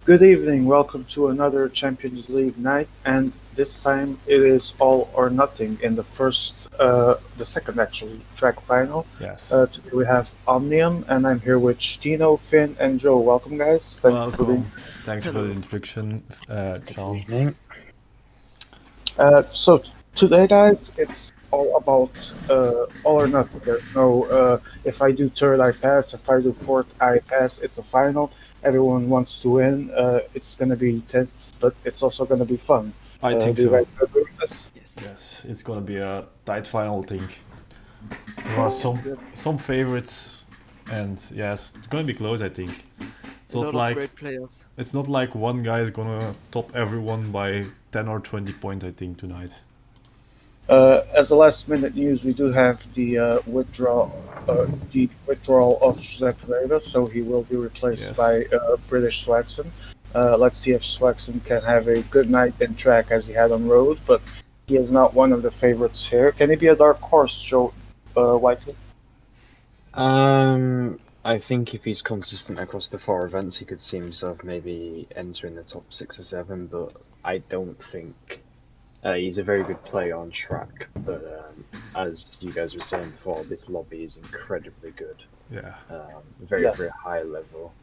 Good evening. Welcome to another Champions League night, and this time it is all or nothing in the second actually track final. Yes. Today we have Omnium, and I'm here with Stino, Finn, and Joe. Welcome, guys. Thank you for being. Welcome. Thanks for the Hello. introduction, Good John. evening. So today, guys, it's all about all or nothing. There's no if I do third, I pass. If I do fourth, I pass. It's a final. Everyone wants to win. It's gonna be tense, but it's also gonna be fun. I think Do you so. guys agree with this? Yes. Yes, it's gonna be a tight final. I think there are Yes, some we have some favorites, and yes, it's gonna be close. I think it's a not lot of like great players. one guy is gonna top everyone by 10 or 20 points. I think tonight. As a last minute news, we do have the withdrawal of Josep Pereira, so he will be replaced Yes. by British Swaxon. Let's see if Swaxon can have a good night in track as he had on road, but he is not one of the favorites here. Can he be a dark horse, Joe Whiteley? I think if he's consistent across the four events, he could see himself maybe entering the top six or seven, but I don't think he's a very good player on track. But as you guys were saying before, this lobby is incredibly good, Yeah. very, Yes, very high level.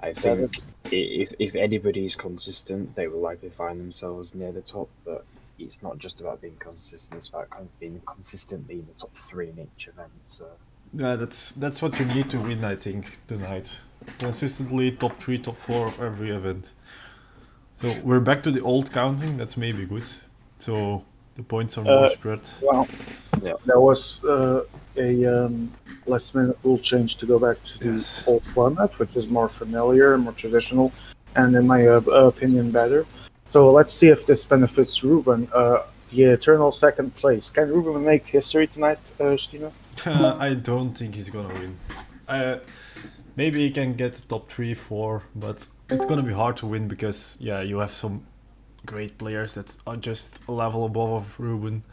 I that is. think if anybody's consistent, they will likely find themselves near the top, but it's not just about being consistent, it's about being consistently in the top three in each event. So. Yeah, that's what you need to win. I think tonight, consistently top three, top four of every event. So we're back to the old counting. That's maybe good. So the points are more Uh, spread. well, Yeah. there was a last minute rule change to go back to the Yes. old format, which is more familiar, more traditional, and in my opinion, better. So let's see if this benefits Ruben. The eternal second place. Can Ruben make history tonight, Stina? I don't think he's gonna win. Maybe he can get top three, four, but it's gonna be hard to win because yeah, you have some great players that are just a level above of Ruben,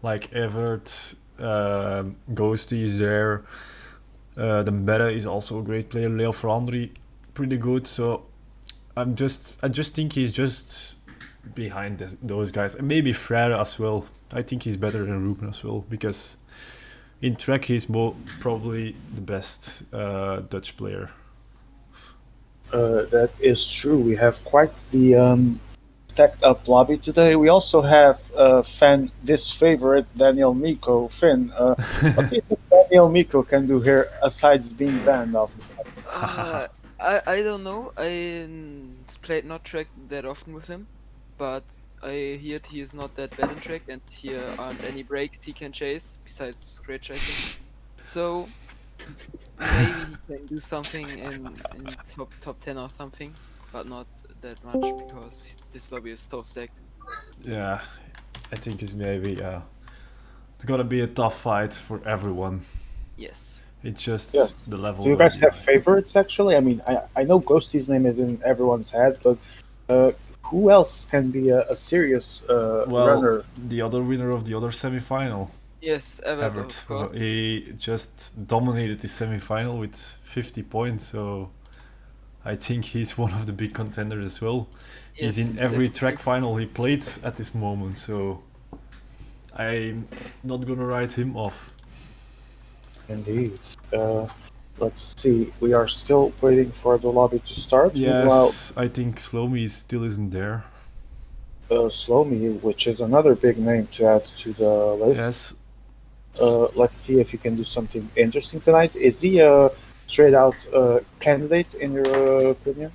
like Everett, Ghosty is there. Dembele is also a great player. Leo Ferrandri, pretty good. So I just think he's just behind those guys, and maybe Frere as well. I think he's better than Ruben as well because in track he's probably the best Dutch player. That is true. We have quite the stacked up lobby today. We also have this favorite Daniel Miko. Finn, what do you think Daniel Miko can do here aside being banned off? Uh, I don't know. Played not track that often with him, but I heard he is not that bad in track, and here aren't any breaks he can chase besides scratch, I think. So maybe he can do something in top 10 or something, but not that much because this lobby is so stacked. Yeah, I think it's maybe it's gonna be a tough fight for everyone. Yes. It's Yeah. just the Do level you gonna guys be have high. favorites actually? I mean, I know Ghosty's name is in everyone's head, but uh, who else can be a serious Well, runner? the other winner of the other semi-final, Yes, Everett, Everett, of course. he just dominated the semi-final with 50 points. So I think he's one of the big contenders as well. He's in Yes, every track definitely. final he played at this moment, so I'm not gonna write him off. Indeed. Uh, let's see. We are still waiting for the lobby to start. Meanwhile, Yes, I think Slomy still isn't there. Slomi, which is another big name to add to the list. Yes, Let's see if he can do something interesting tonight. Is he a straight out candidate in your opinion?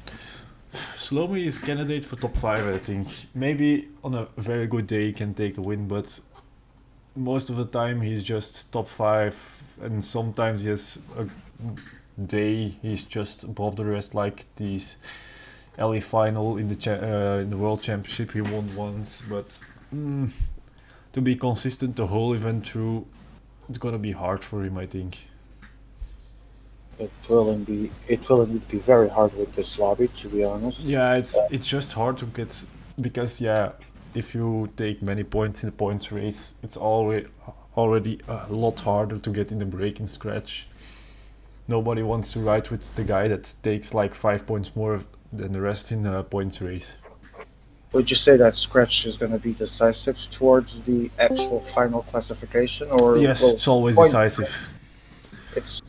Slomy is candidate for top 5, I think. Maybe on a very good day he can take a win, but most of the time he's just top 5, and sometimes he has a day he's just above the rest, like this LA final in the World Championship he won once, but to be consistent the whole event through, it's gonna be hard for him, I think. It will indeed be very hard with this lobby, to be honest. Yeah, it's just hard to get because yeah, if you take many points in the points race, it's already a lot harder to get in the break and scratch. Nobody wants to ride with the guy that takes like 5 points more then the rest in a point race. Would you say that Scratch is going to be decisive towards the actual final classification, or Yes, will it's always points decisive. It's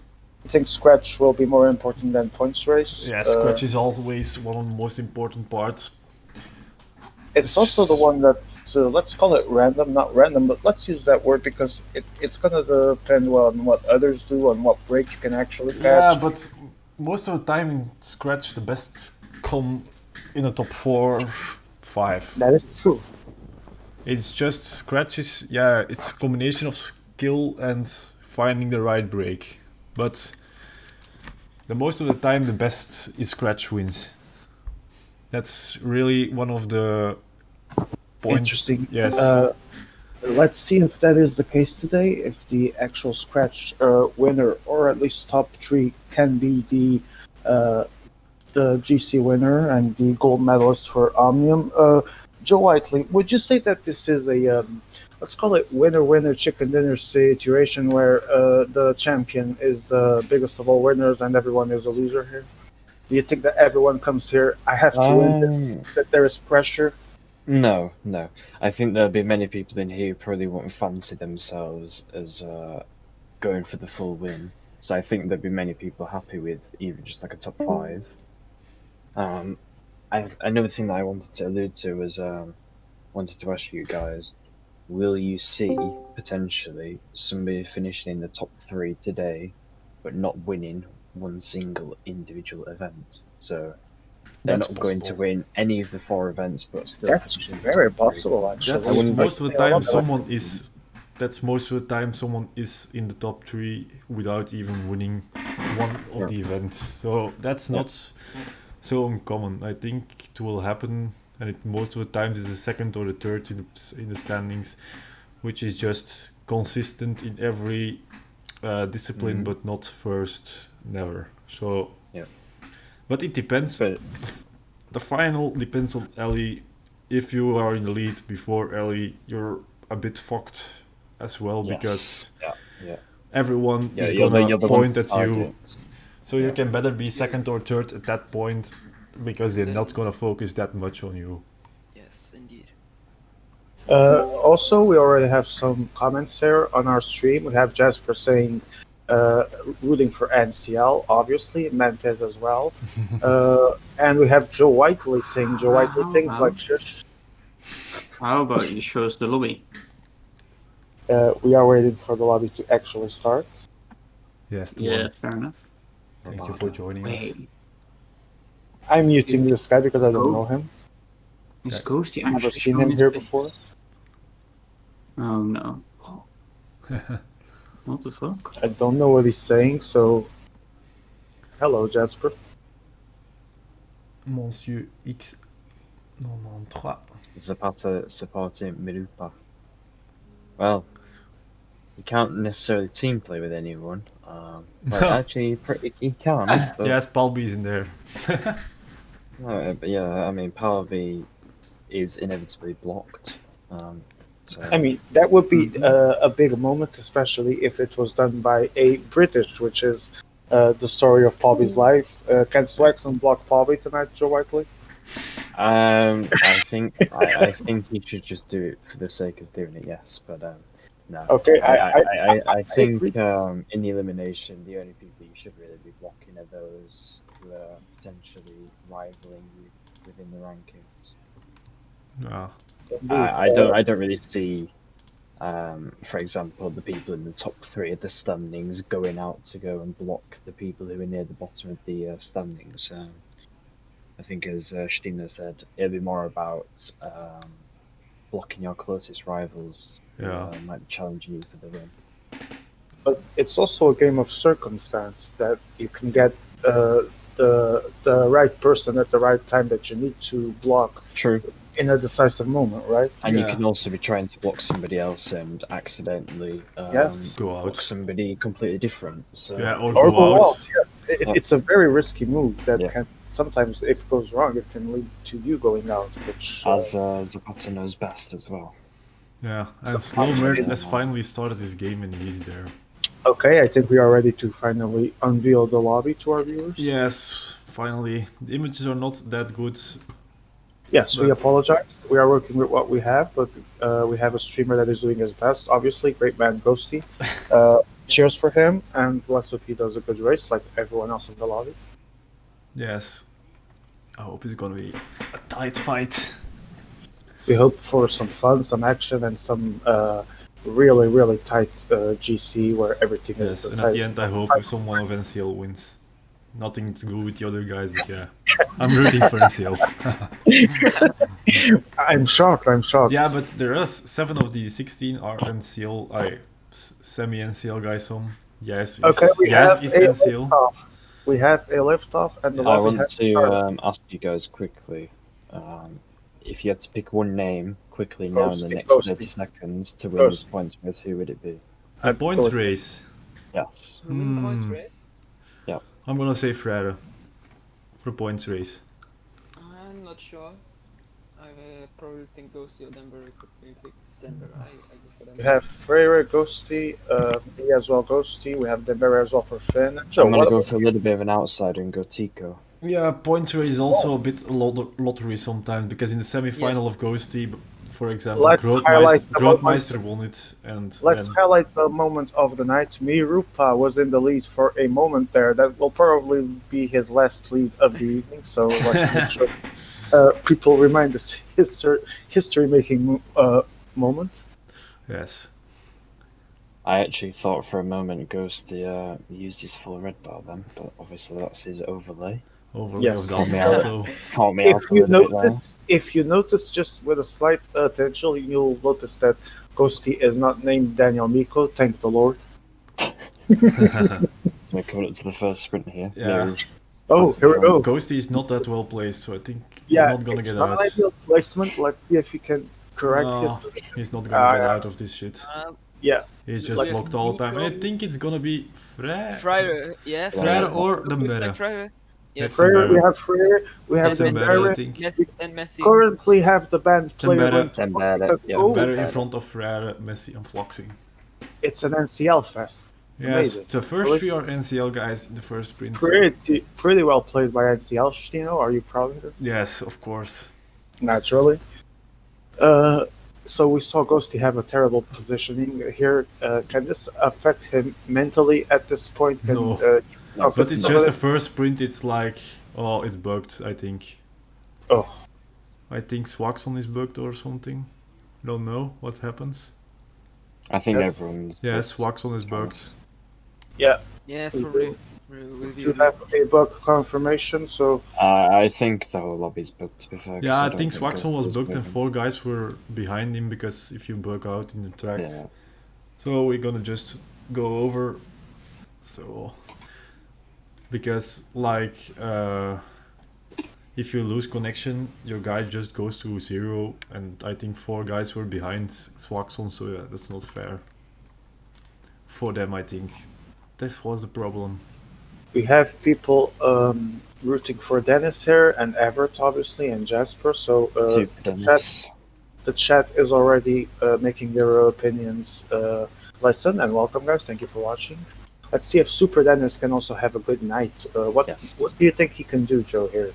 I think Scratch will be more important than points race. Yeah, Scratch is always one of the most important parts. It's also the one that let's call it random, not random, but let's use that word because it's gonna depend on what others do, on what break you can actually Yeah, catch. but most of the time in Scratch, the best come in the top 4, 5. That is true. It's just Scratch is, yeah, it's a combination of skill and finding the right break. But the most of the time, the best is Scratch wins. That's really one of the points. Interesting. Yes. Let's see if that is the case today. If the actual Scratch winner, or at least top 3, can be the GC winner and the gold medalist for Omnium. Joe Whiteley, would you say that this is a let's call it winner-winner chicken dinner situation where the champion is the biggest of all winners and everyone is a loser here? Do you think that everyone comes here, I have to win this, that there is pressure? No. I think there'll be many people in here who probably won't fancy themselves as going for the full win. So I think there'll be many people happy with even just like a top 5. Another thing that I wanted to allude to was wanted to ask you guys: will you see potentially somebody finishing in the top 3 today, but not winning one single individual event? So they're That's not going to possible. win any of the 4 events, but still. That's finishing in the very top 3. possible, actually. That's wouldn't most of the Yeah, time well, someone is. That's most of the time someone is in the top 3 without even winning one of Yeah. the events. So that's not so uncommon. I think it will happen, and it most of the times is the second or the third in the standings, which is just consistent in every discipline, but not first, never. So, Yeah. but it depends. But The final depends on Ellie. If you are in the lead before Ellie, you're a bit fucked as well, yes. because Yeah. everyone Yeah, is you're gonna the one point to at you. target. So you can better be second or third at that point, because they're not gonna focus that much on you. Yes, indeed. Also, we already have some comments here on our stream. We have Jasper saying rooting for NCL, obviously, Mentes as well. And we have Joe Whiteley saying Joe Whiteley things like shush. How about you show us the lobby? We are waiting for the lobby to actually start. Yes, the Yeah, one. fair enough. Thank you for joining us. Wait, I'm muting this guy because I don't Go. know him. is Yes. Ghosty Never actually seen showing him his here face? before. Oh no. What the fuck? I don't know what he's saying, so hello, Jasper. Monsieur X 93. Zapata supporting Mirupa. Well, you can't necessarily team play with anyone. Well, actually, he can. But, Yes, Palby's in there. but yeah, I mean, Power B is inevitably blocked. So I mean, that would be a big moment, especially if it was done by a British, which is the story of Bobby's life. Can Swaxon block Bobby tonight, Joe Whiteley? I think he should just do it for the sake of doing it. Yes, but no. Okay, I think agree. in the elimination, the only people you should really be blocking are those who are potentially rivaling you within the rankings. Yeah. I don't really see, for example, the people in the top 3 of the standings going out to go and block the people who are near the bottom of the standings. I think, as Stina said, it'll be more about blocking your closest rivals who might be challenging you for the win. But it's also a game of circumstance that you can get the right person at the right time that you need to block. True. In a decisive moment, right? And you can also be trying to block somebody else and accidentally Go out. block somebody completely different. So Yeah, or Or go go out. out. Yeah. It's a very risky move that Yeah. can sometimes, if it goes wrong, it can lead to you going out. Which as Zapata knows best as well. Yeah, and Slowbird has finally started his game and he's there. okay, I think we are ready to finally unveil the lobby to our viewers. Yes, finally, the images are not that good. Yes, we But- apologize. We are working with what we have, but we have a streamer that is doing his best. Obviously, great man, Ghosty. Cheers for him, and let's hope he does a good race like everyone else in the lobby. Yes, I hope it's gonna be a tight fight. We hope for some fun, some action, and some really, really tight GC where everything is Yes, and at decided. the end, I hope someone of NCL wins. Nothing to do with the other guys, but yeah, I'm rooting for NCL. I'm shocked. I'm shocked. Yeah, but there are 7 of the 16 are NCL, semi-NCL guys. Some yes, Okay, we yes, have is a NCL. liftoff. We have a liftoff, and the Yes. I lobby want has to ask you guys quickly, if you had to pick one name quickly now in the next Ghosty. 30 seconds to win this Ghosty. points race, who would it be? A points Ghosty. race. Yes. Who win points Hmm. race? I'm gonna say Frere for the points race. I'm not sure. I probably think Ghosty or Denver could be pick. Denver, I go for Denver. We have Freire, Ghosty, me as well, Ghosty. We have Dembele as well for Finn. So I'm gonna what go about- for a little bit of an outsider and go Tico. Yeah, points race is also a bit lottery sometimes because in the semi-final of Ghosty, for example, Let's highlight the Grootmeister won it, and Let's then highlight the moment of the night. Mirupa was in the lead for a moment there. That will probably be his last lead of the evening. So let's make sure people remind this history-making moment. yes, I actually thought for a moment Ghosty used his full red bar then, but obviously that's his overlay. overlay Yes. of Caught me out. Dalmatian. Caught me out If a you little bit there. if you notice, just with a slight attention, you'll notice that Ghosty is not named Daniel Miko. Thank the Lord. So we're coming up to the first sprint here. Yeah. No, Oh, here we go. Ghosty is not that well placed, so I think he's Yeah, not gonna it's get not out. an ideal placement. Let's see if he can correct No, his position. he's not gonna get yeah. out of this shit. Yeah, He's just Let's- blocked all the time, and I think it's gonna be Frere. Fryer, yeah. Frere or Looks Dembele. like Fryer. Yes. Fryer. Freire, we have Freire, we have It's Dembele, I Dembele. think. Messi and Messi. Currently have the band player Dembele. going to Dembele, yeah. oh, Better in front of Frere, Messi, and Floxing. it's an NCL fest. Yes, Amazing. the first Really? 3 are NCL guys in the first sprint. so- Pretty well played by NCL, Stino. Are you proud of it? Yes, of course. Naturally. So we saw Ghosty have a terrible positioning here. Can this affect him mentally at this point? Can, No. affect But it's some just the of it? first sprint, it's like, oh, it's bugged, I think. Oh. I think Swaxon is bugged or something. Don't know what happens. I think Yeah. everyone's. Yes, Swaxon is bugged. Yes, We probably. You have a bug confirmation, so I think the whole lobby's booked, to be fair. 'cause Yeah, I don't think Swaxon was Ghosty bugged and moving. 4 guys were behind him because if you bug out in the track. Yeah. So we're gonna just go over. So because like if you lose connection, your guy just goes to 0, and I think 4 guys were behind Swaxon, so yeah, that's not fair for them. I think this was the problem. we have people rooting for Dennis here and Everett, obviously, and Jasper. So Super Dennis. the chat is already making their opinions listen, and welcome, guys. Thank you for watching. Let's see if Super Dennis can also have a good night. Yes. What do you think he can do, Joe? Here,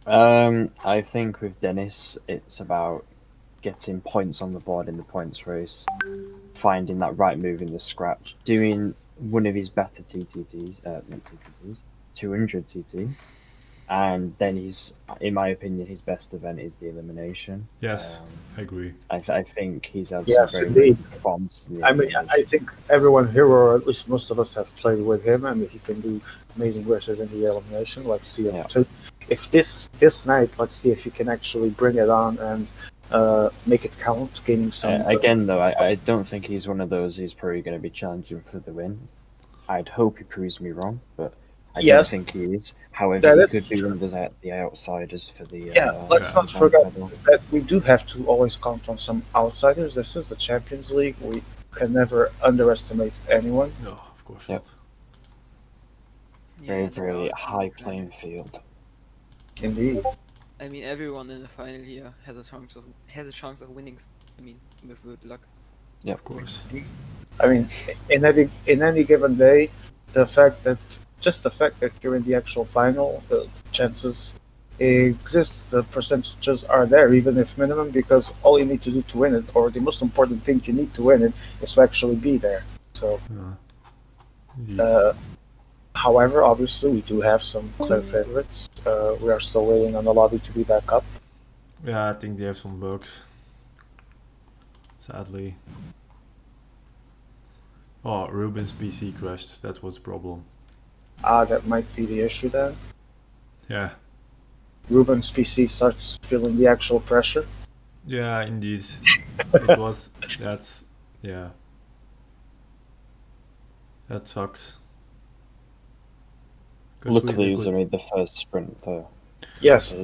I think with Dennis, it's about getting points on the board in the points race, finding that right move in the scratch, doing one of his better TTTs, not TTTs, 200 TT, and then in my opinion, his best event is the elimination. Yes, I agree. I think he's had Yes, some very indeed. good performance. In the I mean, elimination. I think everyone here, or at least most of us, have played with him, and he can do amazing races in the elimination. Let's see if this night, let's see if he can actually bring it on and make it count, gaining some. Again, though, I don't think he's one of those who's probably going to be challenging for the win. I'd hope he proves me wrong, but I Yes. don't think he is. However, That he is could be true. one of the outsiders for the. Let's Yeah. not forget that we do have to always count on some outsiders. This is the Champions League. We can never underestimate anyone. No, of course Yep. not. Very, very high playing field. Indeed. I mean, everyone in the final here has a chance of winning. I mean, with good luck. Of course. I mean, in any given day, the fact that just the fact that you're in the actual final, the chances exist, the percentages are there, even if minimum, because all you need to do to win it, or the most important thing you need to win it, is to actually be there. So, Yeah, indeed. however, obviously, we do have some clear favorites. We are still waiting on the lobby to be back up. Yeah, I think they have some bugs. Sadly. Oh, Ruben's PC crashed. That was the problem. That might be the issue then. Yeah. Ruben's PC starts feeling the actual pressure. Yeah, indeed. It was. That's. Yeah. That sucks. 'Cause we Luckily, it was could- only the first sprint, though. Yes,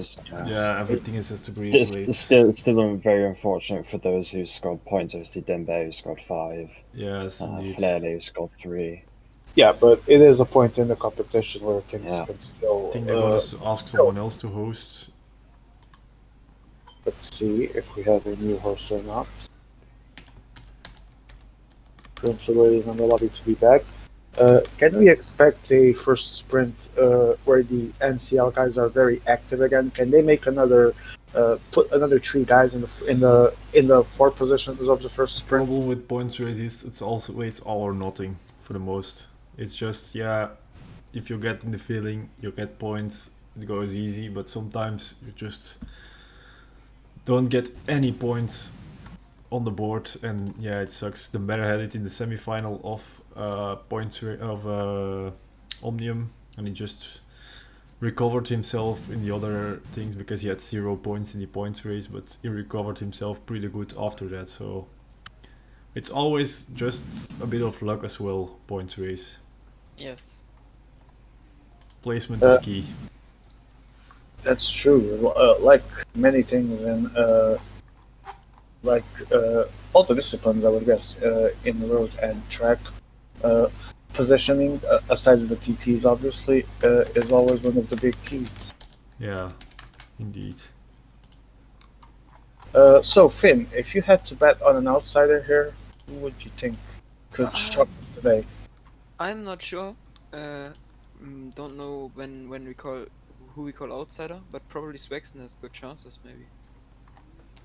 Yeah, everything is just to be It's great. still very unfortunate for those who scored points. Obviously, Dembe who scored 5, Yes, indeed. Flare who scored 3. yeah, but it is a point in the competition where things Yeah. can still. I think they're gonna ask someone else to host. Let's see if we have a new host or not. Currently waiting on the lobby to be back. Can we expect a first sprint where the NCL guys are very active again? Can they make another, put another 3 guys in the 4 positions of the first sprint? Problem with points races, it's always all or nothing for the most. It's just, yeah, if you get in the feeling, you get points, it goes easy, but sometimes you just don't get any points on the board, and yeah, it sucks. The better had it in the semi-final of Omnium, and he just recovered himself in the other things because he had 0 points in the points race, but he recovered himself pretty good after that. So it's always just a bit of luck as well. Points race Yes. placement is key. That's true. Like many things in all the disciplines, I would guess, in road and track, positioning, aside of the TTs, obviously, is always one of the big keys. Yeah, indeed. So, Finn, if you had to bet on an outsider here, who would you think could shock us today? I'm not sure. Don't know when we call who we call outsider, but probably Swexen has good chances maybe.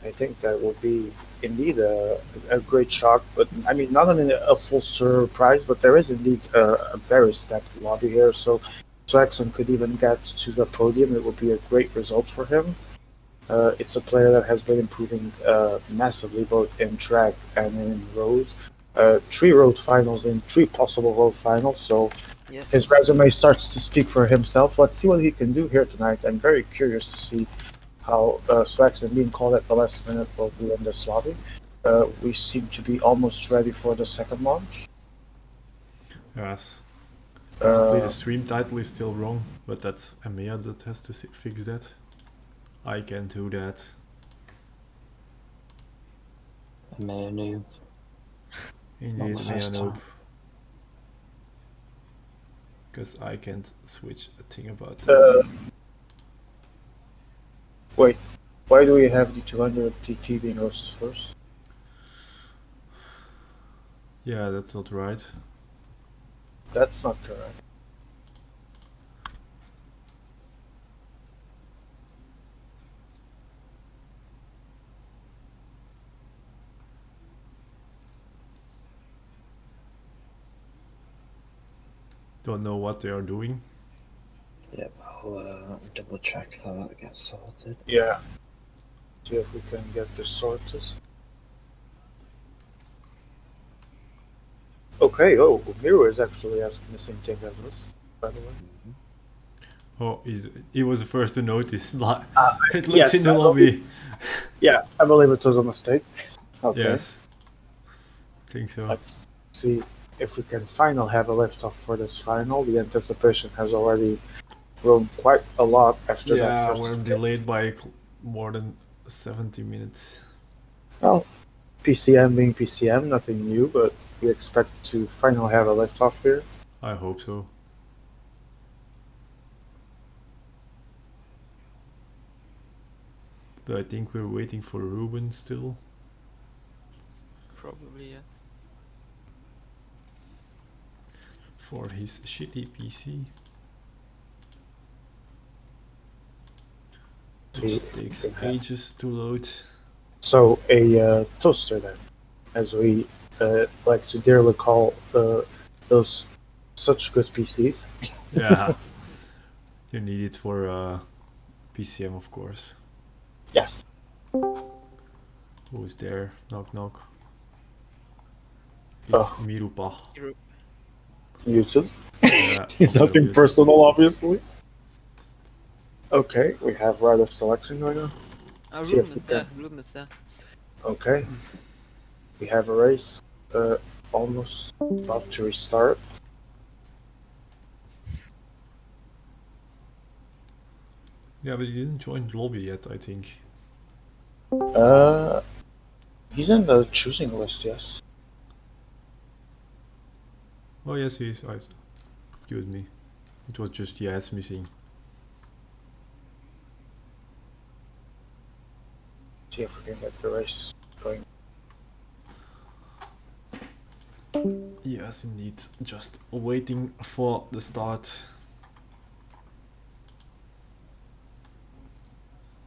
I think that would be indeed a great shock, but I mean, not a full surprise, but there is indeed a very stacked lobby here, so Swaxon could even get to the podium. It would be a great result for him. It's a player that has been improving massively both in track and in road. 3 road finals in 3 possible road finals, so Yes. his resume starts to speak for himself. Let's see what he can do here tonight. I'm very curious to see how Swaxon being called at the last minute will do in this lobby. We seem to be almost ready for the second launch. Yes. Apparently Uh, the stream title is still wrong, but that's Emea that has to fix that. I can't do that. Manu. Indeed, the Emea first noob. time. Because I can't switch a thing about Uh, that. wait, why do we have the 200 TT being hosted first? Yeah, that's not right. That's not correct. Don't know what they are doing. Yep, I'll double check that gets sorted. Yeah. See if we can get this sorted. Okay, oh, Miro is actually asking the same thing as us, by the way. Oh, he was the first to notice. It looks yes, in the I lobby. Yeah, I believe it was a mistake. Okay. Yes. Think so. Let's see if we can finally have a liftoff for this final. The anticipation has already grown quite a lot after that Yeah, first. we're delayed by more than 70 minutes. Well, PCM being PCM, nothing new, but we expect to finally have a liftoff here. I hope so. But I think we're waiting for Ruben still. Probably yes. For his shitty PC. See, Which takes we have- ages to load. So a toaster then, as we like to dearly call those such good PCs. Yeah. You need it for PCM, of course. Yes. Who's there? Knock knock. It's Oh. Mirupa. YouTube. Yeah. Nothing good. personal, obviously. Okay, we have rider selection going on. See if Ruben we is there. can- Ruben is there. Okay. We have a race almost about to restart. Yeah, but he didn't join the lobby yet, I think. He's in the choosing list, yes. Oh yes, he is. Excuse me. It was just yes missing. See if we can get the race going. Yes, indeed. Just waiting for the start.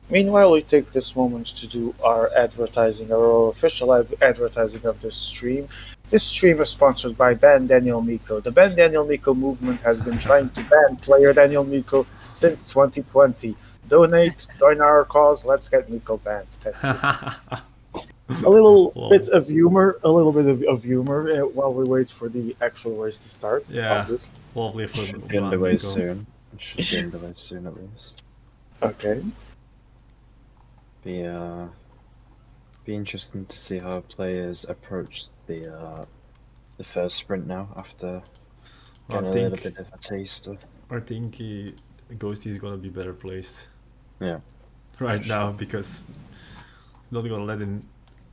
Meanwhile, we take this moment to do our advertising, our official advertising of this stream. This stream is sponsored by Ban Daniel Miko. The Ban Daniel Miko movement has been trying to ban player Daniel Miko since 2020. Donate, join our cause, let's get Miko banned. Thank you. A little Wow. bit of humor, while we wait for the actual race to start. Yeah. Obviously. Lovely for Should be underway Miko. soon. It should be underway soon at least. Okay. Be interesting to see how players approach the first sprint now after getting a little bit of a taste of. I think Ghosty is gonna be better placed. Yeah. Right now because it's not gonna let him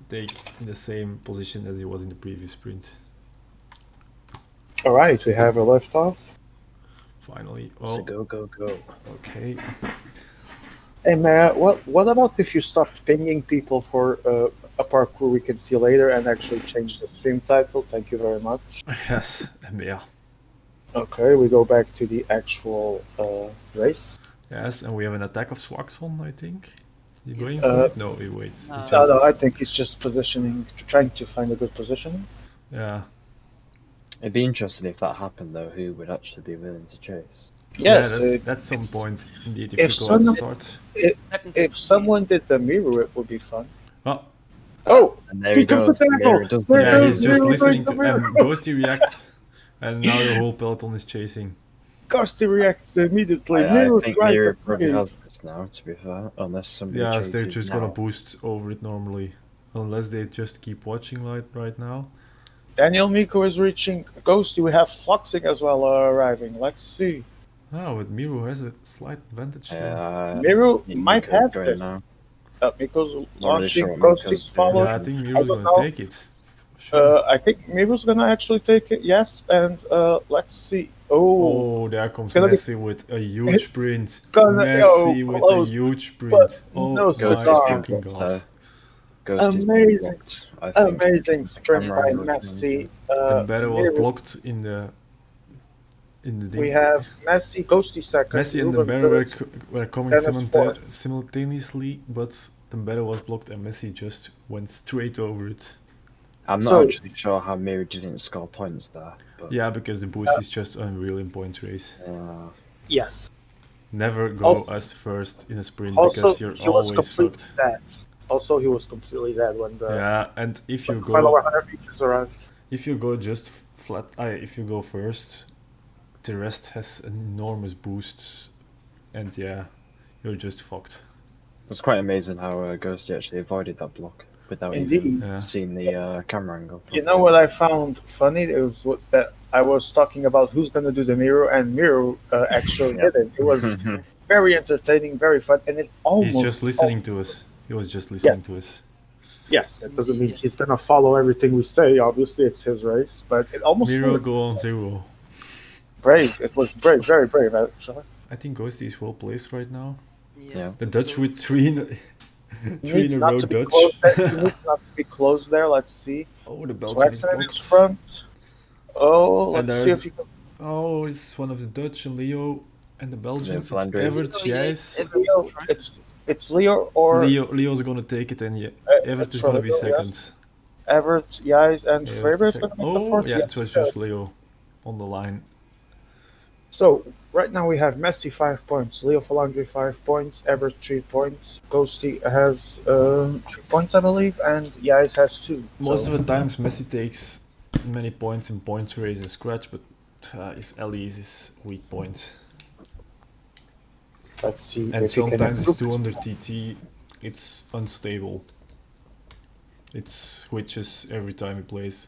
take the same position as he was in the previous sprint. All right, we have a lift off. Finally. So Oh, go, go, go. okay. Hey, Mara, what about if you stopped pinging people for a parkour we can see later and actually change the stream title? Thank you very much. Yes, and yeah. Okay, we go back to the actual race. Yes, and we have an attack of Swaxon, I think. Is he going Yes. for it? No, he waits. He No. just, No, I think he's just positioning, trying to find a good position. yeah. It'd be interesting if that happened though. Who would actually be willing to chase? Yes, yeah, that's some point indeed if if you go at the some- start. if someone did the mirror, it would be fun. Oh, Oh, And there he speak of goes. the The mirror tackle. does the There yeah, goes he's just Mirror listening going to the mirror. Ghosty reacts, and now the whole peloton is chasing. Ghosty reacts immediately. I Mirror think right Mirror at probably me. has this now. To be fair, unless somebody Yeah, chases they're just now. gonna boost over it normally, unless they just keep watching right now. Daniel Miko is reaching Ghosty. We have Fluxing as well arriving. Let's see. Oh, but Miru has a slight advantage still. Miru Miko's might have going this. now. Miko's really launching, sure what Ghosty's Miko's doing. following. Yeah, I think I Miru's don't gonna know. take it. Sure. I think Miru's gonna actually take it, yes. And let's see. Oh, Oh, there comes It's gonna be- Messi with a huge it's sprint. gonna- Messi oh, with close, a huge sprint. Oh no my cigar. fucking Ghosty's god. Ghosty's Amazing. blocked, I think, amazing because the sprint camera by angle Messi. The battle was Miru. blocked in the thing. We have Messi, Ghosty second. Messi and Ruben Dembele third. were coming Dennis fourth. simultaneously, but Dembele was blocked and Messi just went straight over it. I'm not So- actually sure how Mirror didn't score points there, but Yeah, because the boost is just unreal in point race. Yes. Never go as first in a sprint Also, because you're he was always completely fucked. dead. Also, he was completely dead when the Yeah, and if you final go 100 meters arrived. if you go just flat, if you go first, the rest has enormous boosts, and yeah, you're just fucked. it's quite amazing how Ghosty actually avoided that block without Indeed. even Yeah. seeing the camera angle. You know what I found funny? It was that I was talking about who's going to do the mirror, and mirror actually Yeah. did it. It was very entertaining, very fun, and it almost. He's just listening to us. He was just listening to us. Yes, that doesn't mean he's going to follow everything we say. Obviously, it's his race, but it almost. Miro worked. go on 0. Brave. It was brave, very brave, actually. I think Ghosty is well placed right now. Yes, The think Dutch so. with three in Needs a not row to be Dutch. close there. He needs not to be close there. Let's see. Oh, the Belgian is Swaxon in his blocked. front. Oh, And let's see there's- if he can. Oh, it's one of the Dutch and Leo and the Belgian. Yeah, It's Flanders. Evert Oh, yeah, Jijs. it's Leo, It's Leo or Leo's gonna take it, and Evert it's is gonna be Leo, yes. second. Everett, Yais, and Evert Faber is is going to make the Oh, fourth. yeah, Yes, it was he just does. Leo on the line. So right now we have Messi 5 points, Leo Falandri 5 points, Everett 3 points, Ghosty has 3 points, I believe, and Yais has 2. Most So of the times, Messi takes many points in point race and scratch, but his LE is his weak point. let's see And if he can sometimes it's improve. 200 TT, it's unstable. It switches every time he plays.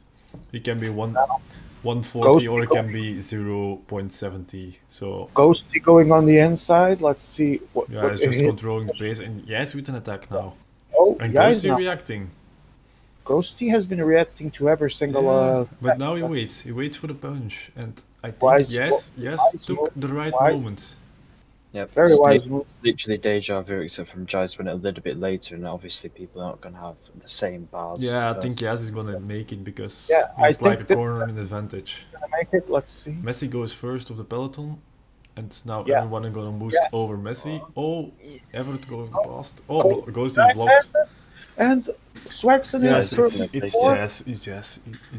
He can be 140 or it can be 0.70. So Ghosty going on the inside. Let's see what. yeah, what it's just hit. controlling the pace, and yes, with an attack now. Oh, And Yais Ghosty now. reacting. Ghosty has been reacting to every single. Yeah, but now he that's waits. He waits for the punch, and I think wise yes took move, the right wise, moment. Yep. very It's wise move. literally deja vu, except from Jais went a little bit later, and obviously people aren't going to have the same bars. Yeah, I first. think Yaz is gonna make it because Yeah, I he's like a think this corner in advantage. gonna make it. Let's see. Messi goes first of the peloton, and now Yeah. everyone is gonna boost Yeah. over Messi. Oh, Yeah. Everett going past. Oh, Oh, Ghost is Yais blocked. has it, and Swagson Yes, is Jais it's gonna Jazz. It's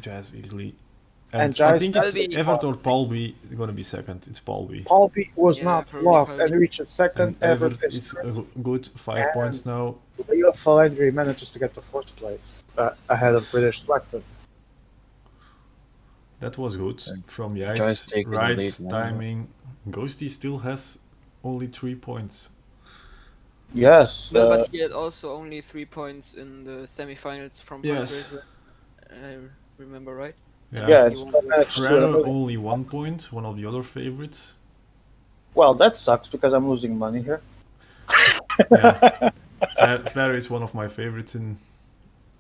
Jazz easily. And I Jazz think it's Palby. Everett or Palby gonna be second. It's Palby. Palby was Yeah, not probably blocked Palby. and reaches second. And Everett Everett is is a good 5 points and now. Leo Falandri manages to get the fourth place ahead of Yes. British Swagson. That was good from Jais Jais. taking the Right lead now. timing. Ghosty still has only 3 points. Yes. But he had also only 3 points in the semi-finals from Yes. Point Race, I remember right. yeah, he it's won not the- managed to do Frere it. only 1 point, one of the other favorites. Well, that sucks because I'm losing money here. Yeah. Frere is one of my favorites in.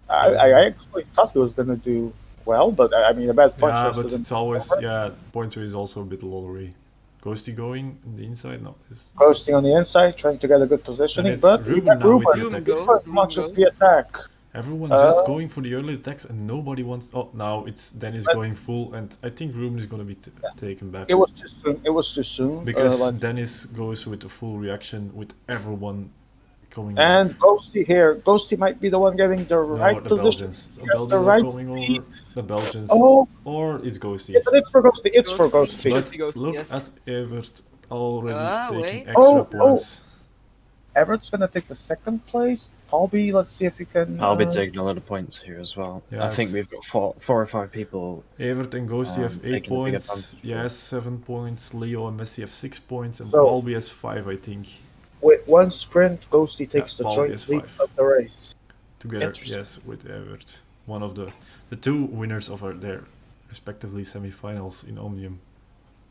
I actually thought he was going to do well, but I mean, a bad point Yeah, race but doesn't it's always. over. Yeah, pointer is also a bit lottery. Ghosty going in the inside? No. Coasting on the inside, trying to get a good And positioning, it's but Ruben now with the Ruben attack. goes. as much Ruben as the attack. Everyone just Uh, going for the early attacks and nobody wants. Oh, now it's Dennis But- going full, and I think Ruben is going to be taken back. It was too soon. It was too soon. Because like- Dennis goes with a full reaction with everyone coming and back. Ghosty here. Ghosty might be the one getting the No, right the position. Belgians. The Yeah, Belgians the are right coming speed. over. The Belgians. Oh, Or it's Ghosty. yeah, but it's for Ghosty. It's for Ghosty. Ghosty. But Ghosty, look yes. at Evert already taking wait. extra Oh, points. Everett's gonna take the second place. Palby, let's see if he can. I'll be taking a lot of points here as well. I think Yes. we've got four or five people. Evert and Ghosty have 8 taking a big points. advantage. Yes, 7 points. Leo and Messi have 6 points, and So- Palby has 5, I think. With one sprint, Ghosty takes the Palby joint is lead 5. of the race. Together, Interesting. yes, with Evert. One of the two winners of their respectively semi-finals in Omnium.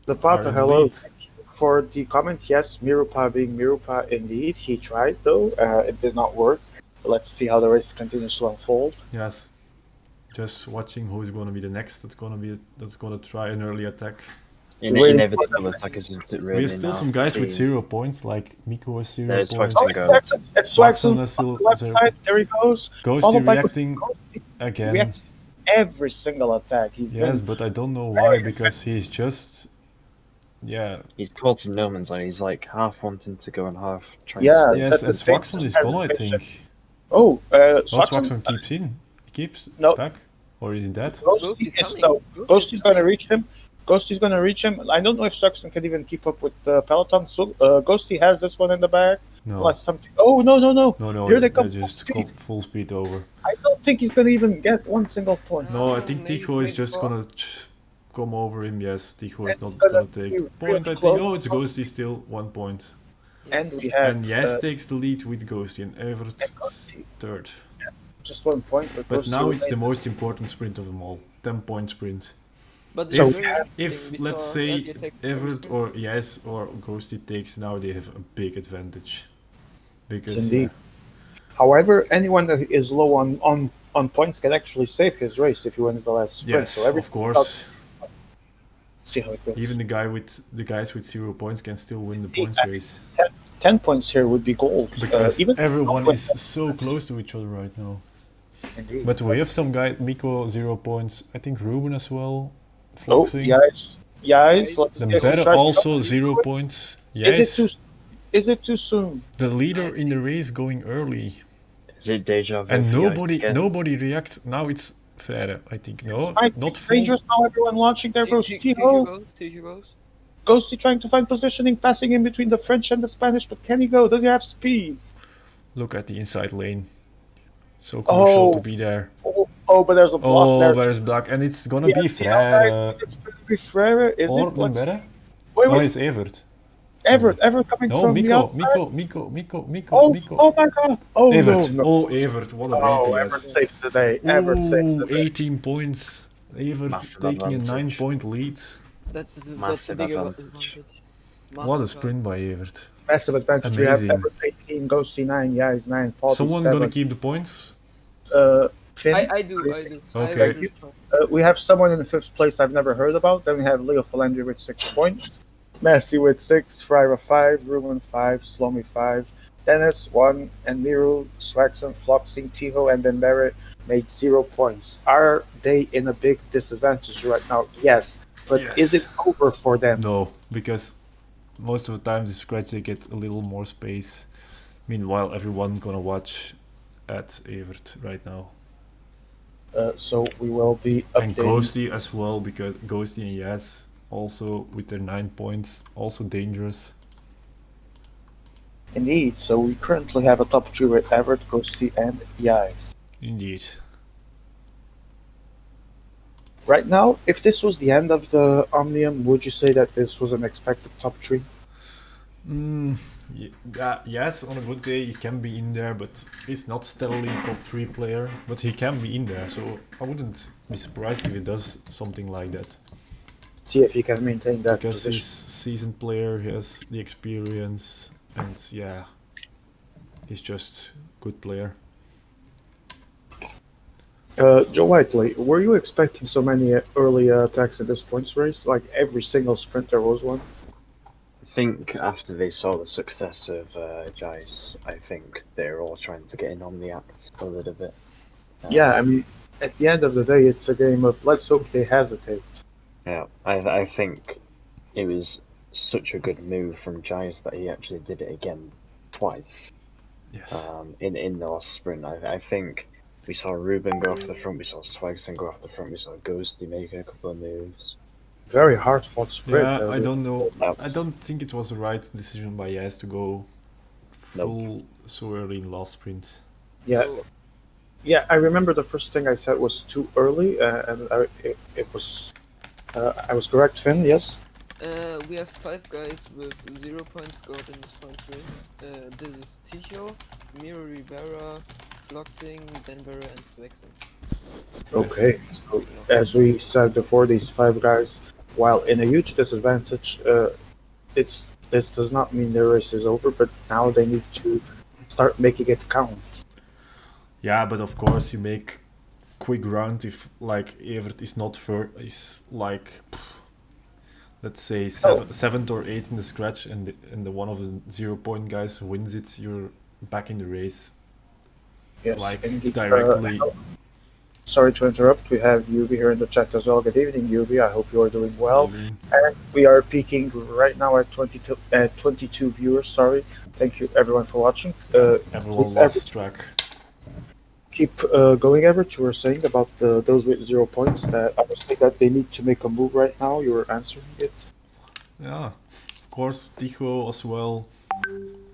Zapata, Are in the hello. lead. Thank you for the comment. Yes, Mirupa being Mirupa indeed. He tried though. It did not work. Let's see how the race continues to unfold. Yes. Just watching who is going to be the next that's going to try an early attack. Wait. Inevitable attackers, is it We really have still now? some guys with The- 0 points, like Miko has 0 There's points. Swaxon go. It's Swaxon Swaxon has still on the left 0. side. There he goes. Ghosty Followed by reacting Ghosty. again. Reacts every single attack. He's Yes, been but I don't know why, because he's just. Yeah. He's caught in no man's land. He's like half wanting to go and half trying Yeah. to stay. Yes, that's and the thing. Swaxon is gone, I think. Oh, Oh, Swaxon. Swaxon keeps in. He keeps No. back? Or is he dead? Ghosty Ghosty's is coming. no. Ghosty's Ghosty's gonna coming. reach him. Ghosty's gonna reach him. I don't know if Swaxon can even keep up with the peloton. So Ghosty has this one in the back. No. Unless something. Oh no. No, Here they they come. just Full got full speed over. I don't think he's gonna even get one single point. No, I Oh, think maybe Tycho is wait just for- gonna come over him. Yes, Tycho is It's not gonna gonna be take the point, I really think. close. Oh, it's Ghosty still 1 point. And Yes. we have And Yes uh, takes the lead with Ghosty, and Everett Ghosty. third. just 1 point. But Ghosty now it's the remains- most important sprint of them all. 10-point sprint. But If- it's very interesting. If, We let's saw say, early attack Everett first. or Yes or Ghosty takes, now they have a big advantage. Because Indeed. However, anyone that is low on points can actually save his race if he wins the last sprint. yes, so of course. See how it goes. Even the guys with 0 points can still win the points race. 10 points here would be gold. Because even everyone is so close to each other right now. Indeed. But we have some guy, Miko 0 points. I think Ruben as well. Oh, Floxing. yes. Let's see Then if he Better tries to- also 0 points. Is it Yes. too Is it too soon? The leader in the race going early. Is it deja vu? And for you guys again? nobody reacts. Now it's Fere, I think. No, Might not be full. dangerous now. Everyone launching there goes Tiho. Teacher goes. Ghosty trying to find positioning, passing in between the French and the Spanish, but can he go? Does he have speed? Look at the inside lane. So crucial to Oh, be there. but there's a block Oh, there. where's Black? And it's gonna Yeah, be you know, guys, Frere. it's gonna be Frere, is Or it? Let's Mbere? wait, No, wait. it's Evert. Everett coming No, from the Miko, outside. Miko. Oh my God! Oh Evert. no! Oh, Evert. What a rate he Everett has. saves the day. Everett saves the Ooh, day. 18 points. Evert Massive taking a advantage. 9-point lead. That's a Massive big advantage. What a Masterclass. sprint by Evert. Massive advantage. We have Amazing. Everett 18, Ghosty 9, Yais 9, Paul Someone 7. gonna keep the points? Finn. I do. Okay. We have someone in the 5th place I've never heard about. Then we have Leo Philandri with 6 points. Messi with 6, Fryer 5, Ruben 5, Slomy 5, Dennis 1, and Miru, Swaxon, Floxing, Tiho, and then Barrett made 0 points. Are they in a big disadvantage right now? Yes. But Yes. is it over for them? No, because most of the time the scratch they get a little more space. Meanwhile, everyone gonna watch at Evert right now. So we will be And updating. Ghosty as well, because Ghosty and Yas also with their 9 points, also dangerous. Indeed. So we currently have a top 3 with Everett, Ghosty, and Yais. Indeed. Right now, if this was the end of the Omnium, would you say that this was an expected top 3? Yes, on a good day he can be in there, but he's not steadily top 3 player. But he can be in there, so I wouldn't be surprised if he does something like that. See if he can maintain that Because position. he's seasoned player, he has the experience, and yeah, he's just good player. Joe Whiteley, were you expecting so many early attacks in this points race? Like every single sprint there was one? I think after they saw the success of Jice, I think they're all trying to get in on the act a little bit. Yeah, I mean, at the end of the day, it's a game of let's hope they hesitate. Yeah, I think it was such a good move from Jice that he actually did it again twice. Yes. In the last sprint. I think we saw Ruben go off the front, we saw Swagson go off the front, we saw Ghosty make a couple of moves. Very hard fought sprint. Yeah, I don't know. I don't think it was the right decision by Yas to go full so early in last sprint. Yeah. So, Yeah, I remember the first thing I said was too early, and it was. I was correct, Finn. Yes. we have 5 guys with 0 points scored in this points race. This is Ticho, Miro Rivera, Floxing, Denver, and Swexen. Okay. So as we said before, these 5 guys, while in a huge disadvantage, this does not mean their race is over, but now they need to start making it count. Yeah, but of course you make quick round if like Evert is not is like let's say 7th or 8th in the scratch, and the one of the 0 point guys wins it, you're back in the race. Yes, like indeed. directly. Sorry to interrupt. We have Yubi here in the chat as well. Good evening, Yubi. I hope you are doing well. Maybe. And we are peaking right now at 22 viewers. Sorry. Thank you everyone for watching. Everyone lost track. Keep going, Everett. You were saying about those with 0 points. I was saying that they need to make a move right now. You were answering it. Yeah, of course, Ticho as well.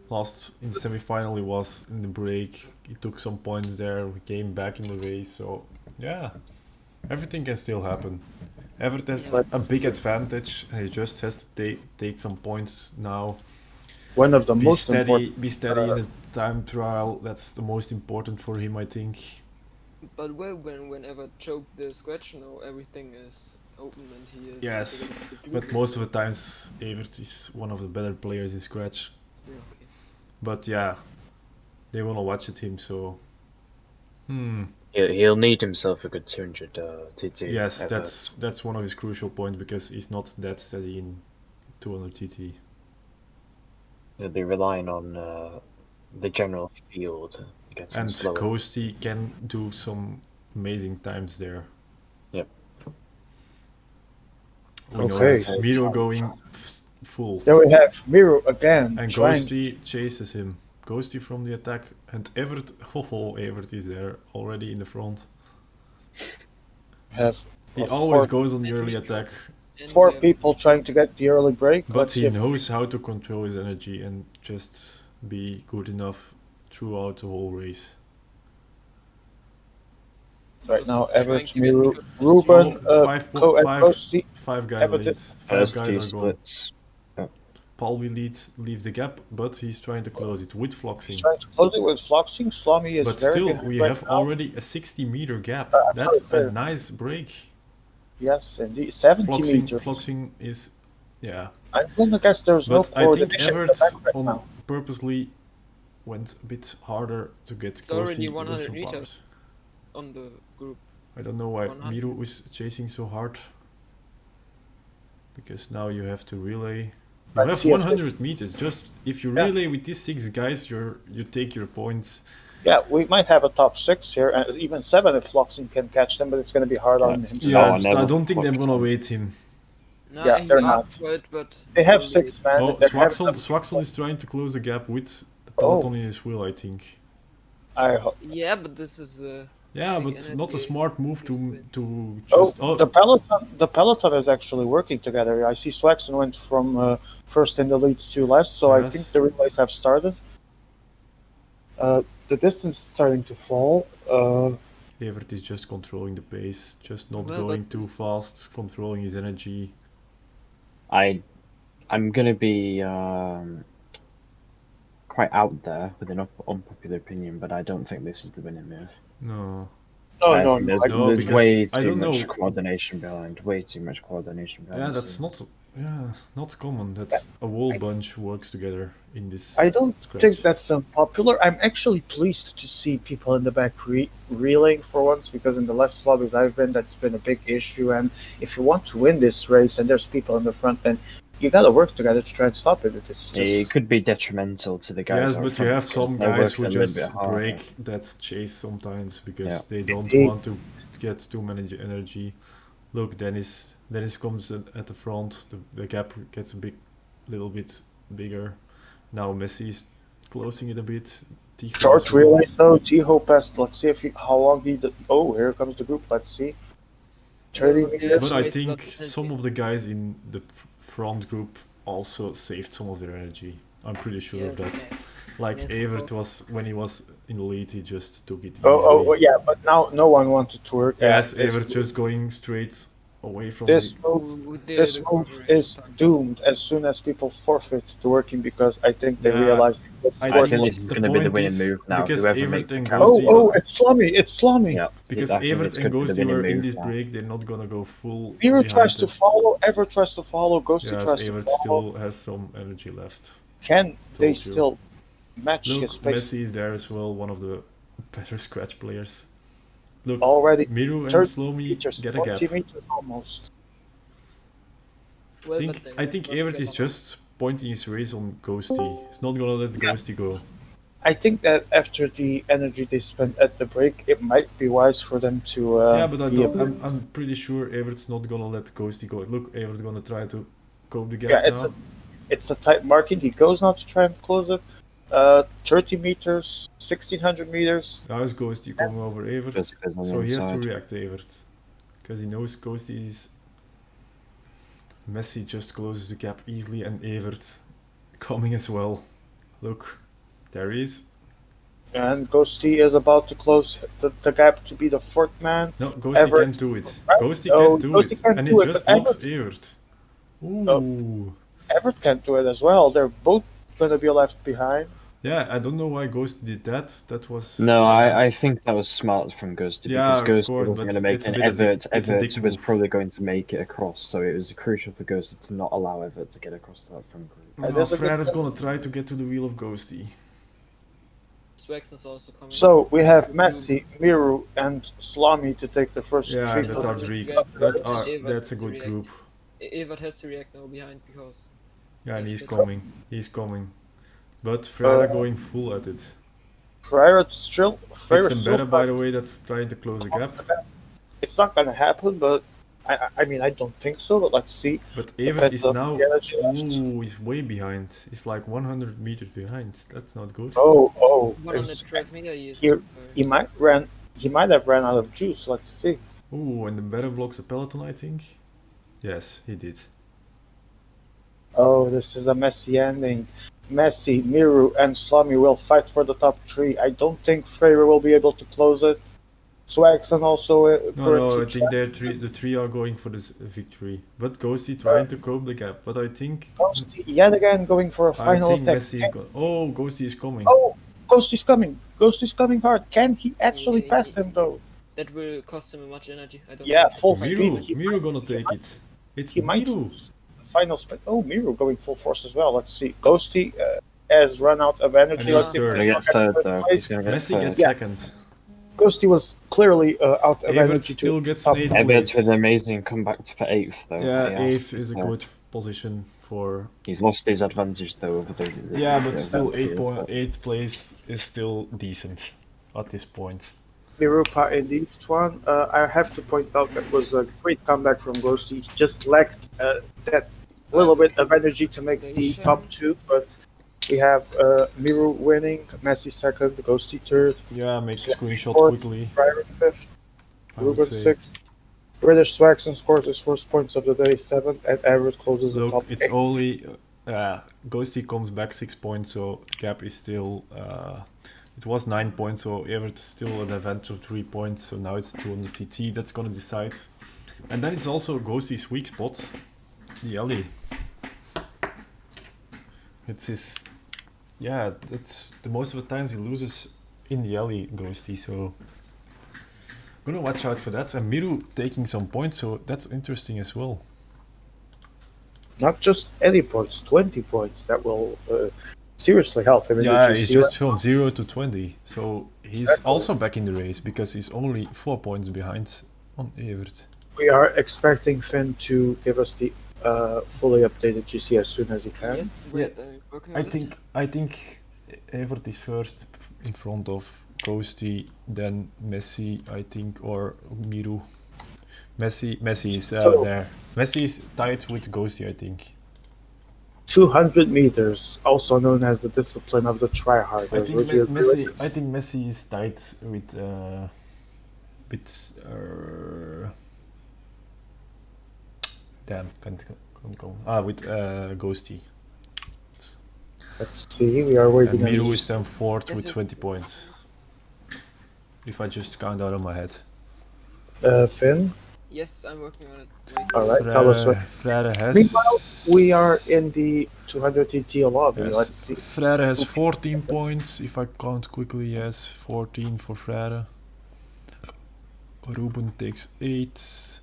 Last in the semi-final, he was in the break. He took some points there. We came back in the race. So yeah, everything can still happen. Everett has a big advantage. He just has to take some points now. One of the Be most steady important. in the time trial. That's the most important for him, I think. But whenever choked the scratch, now everything is open and he is. Yes, but most of the times Evert is one of the better players in scratch. Yeah, okay. But yeah, they wanna watch at him, so. He'll need himself a good 200 TT. Yes, that's one of his crucial points, because he's not that steady in 200 TT. He'll be relying on the general field. And Ghosty can do some amazing times there. Yep. We know Okay. that Miro going full. Then we have Miru again And trying. Ghosty chases him. Ghosty from the attack, and Evert, Evert is there already in the front. Have He a always four, goes on the early attack, And four we have people trying to get the early break. but Let's see he if knows how to control his energy and just be good enough throughout the whole race. right now trying Everett, to get Miru, because Ruben, Oh, and Ghosty. five guy Everett leads. Five First guys two are gone. splits. Palby leaves the gap, but he's trying to close it with He's Floxing. trying to close it with Floxing. Slummy is But very still, behind we right have now. already a 60-meter gap. I'm That's sorry, a nice break. Yes, indeed. 70 Floxing, meters. Floxing is, yeah. I'm gonna guess there's no But I think coordination in the Everett back right on now. purposely went a bit harder to get It's already Ghosty to lose 100 some meters. powers. on the group. I don't know why 100. Miru is chasing so hard. Because now you have to relay. You Let's have see if 100 meters. Just if you Yeah. relay with these 6 guys, you take your points. Yeah, we might have a top 6 here, and even 7 if Floxing can catch them, but it's gonna be hard on him to Yeah, I never I don't think they're focused gonna on- wait him. No, Yeah, he they're asked for it, but They have probably 6 it's- men. Oh, they're having Swaxel is trying to close the gap with the Oh. peloton in his wheel, I think. Yeah, but this is Yeah, Big but not a energy. smart move to Oh, just. the peloton is actually working together. I see Swaxon went from first in the lead to last, so I Yes. think the relays have started. The distance is starting to fall. Evert is just controlling the pace, just not Well, going but too this is- fast, controlling his energy. I'm gonna be quite out there with an unpopular opinion, but I don't think this is the winning move. No. I No, think no. there's because way I too don't much know. coordination behind. Way too much coordination behind. Yeah, the that's scenes. not. Yeah, not common. That's a whole bunch works together in this. I don't scratch. think that's unpopular. I'm actually pleased to see people in the back reeling for once, because in the last lobbies I've been, that's been a big issue. And if you want to win this race and there's people in the front, then you gotta work together to try and stop it. It's just It could be detrimental to the guys. Yes, up but you front have because some they're guys who working a little just bit harder. break that chase sometimes because Yeah. they don't Indeed. want to get too many energy. Look, Dennis comes at the front. The gap gets little bit bigger. Now Messi is closing it a bit. Ticho short as well. relay though. Tiho passed. Let's see if how long he did. Oh, here comes the group. Let's see. 30 Yeah, meters. But I wasted a lot think of energy. some of the guys in the front group also saved some of their energy. I'm pretty sure of that. Like Yes, Evert of was when he was in the lead, he just took it easily. Oh, yeah, but now no one wanted to work. Yes, this, Evert just going straight away from this the. move. Who did This the move coverage is times. doomed as soon as people forfeit to working, because I think they Yeah, realize. I I think think this is the going to be the point winning is move now. because Whoever Evert makes the and count. Ghosty. It's Slummy. It's Slummy. Yeah, Because I think Evert it's and gonna be the Ghosty winning were in move this now. break, they're not gonna go full. Miro behind tries to them. follow. Ever tries to follow. Ghosty Yes, tries to Evert follow. still has some energy left. Can they you. still match Look, his pace Messi is there as well, one of the better scratch players. Look, already? Miru and 30 Slomi meters, get a gap. 40 meters almost. Well, I but they think work Evert is together. just pointing his race on Ghosty. He's not gonna let Ghosty go. I think that after the energy they spent at the break, it might be wise for them to. Yeah, but be a bit- I'm pretty sure Evert's not gonna let Ghosty go. Look, Evert's gonna try to cope the gap Yeah, now. it's a tight marking. He goes now to try and close it. 30 meters, 1600 meters. Now is Ghosty coming over Evert, Just because on the so he has to inside. react to Evert. Because he knows Ghosty is... Messi just closes the gap easily and Evert coming as well. Look, there he is. And Ghosty is about to close the gap to be the fourth man. No, Ghosty Everett. can't do it. Right? Ghosty No, can't do Ghosty it. can't And do he it, just but blocks Evert. Ooh. Everett can't do it as well. They're both going to be left behind. Yeah, I don't know why Ghosty did that. That was... No, I think that was smart from Ghosty Yeah, of because Ghosty course, wasn't but going to make it's a an bit of dick- Everett. it's a dick Everett was move. probably going to make it across, so it was crucial for Ghosty to not allow Everett to get across that front group. And Now there's a good Fred is point. gonna try to get to the wheel of Ghosty. Swaxon's also coming. So we have Messi, Miru, and Slami to take the first Yeah, three. that Evert are has three. to react. Evert That's a has to good react. group. Evert has to react now behind because Yeah, and Yes, he's but- coming. He's coming. But Freda Uh, going full at it. Freire It's still Mbeda, by the way, that's trying to close the gap. It's not going to happen, but I mean, I don't think so, but let's see. But Evert Depends is on now. the energy left. Ooh, he's way behind. He's like 100 meters behind. That's not good. Oh, is 112 meter, he is. he he might ran he might have ran out of juice. Let's see. Ooh, and the better blocks the peloton, I think. Yes, he did. Oh, this is a messy ending. Messi, Miru, and Slummy will fight for the top three. I don't think Freyr will be able to close it. Swaxon also No, currently I think trapped. the three are going for this victory. But Ghosty trying to cope the gap. But I think Ghosty yet again going for a final attack. Messi is gone. Oh, Ghosty is coming. Oh, Ghost is coming. Ghost is coming hard. Can he actually Yeah, pass him though? That will cost him much energy. I don't Yeah, think. full Miru, speed. Miru gonna take it. It's He might Miru. lose the final sprint. Oh, Miru going full force as well. Let's see. Ghosty has run out of energy. And Let's he's see if third. Gonna Messi get will get third third though. place. He's gonna get Messi third. gets Yeah. second. Ghosty was clearly out of Evert energy still to gets top an 8th three. Everett's place. with an amazing comeback for 8th though. Yeah, He has 8th to is a say. good position for. He's lost his advantage though over the Yeah, but the still event field, but 8th place is still decent at this point. Mirupa indeed one. I have to point out that was a great comeback from Ghosty. He just lacked that little bit of energy to make the top two, but we have Miru winning, Messi second, Ghosty third, Yeah, make a screenshot fourth, quickly. Ryder fifth, I would Ruben say. sixth. British Swaxon scores his first points of the day, seventh, and Everett closes the Look, top it's eight. only Ghosty comes back 6 points, so the gap is still. It was 9 points, so Everett is still an advantage of 3 points. So now it's 200 TT. That's gonna decide. And then it's also Ghosty's weak spot, the alley. It's his. Yeah, that's the most of the times he loses in the alley, Ghosty. So gonna watch out for that. And Miru taking some points, so that's interesting as well. Not just any points, 20 points. That will seriously help him in Yeah, the he's GC. just from 0 to 20, so he's Exactly. also back in the race because he's only 4 points behind on Evert. We are expecting Finn to give us the fully updated GC as soon as he can. Yes, we're working on it. I think Evert is first in front of Ghosty, then Messi, I think, or Miru. Messi is So- there. Messi is tied with Ghosty, I think. 200 meters, also known as the discipline of the tryhard. I think Messi is tied with damn, can't go. With Ghosty. Let's see, we are And waiting. on Miru the is then fourth Yes, with yes, 20 yes. points. If I just count out of my head. Finn. Yes, I'm working on it. Wait. All right, tell us what. Frère has. Meanwhile, we are in the 200 TT lobby. Yes, Let's see. Frère has 14 points. If I count quickly, yes, 14 for Frère. Ruben takes 8.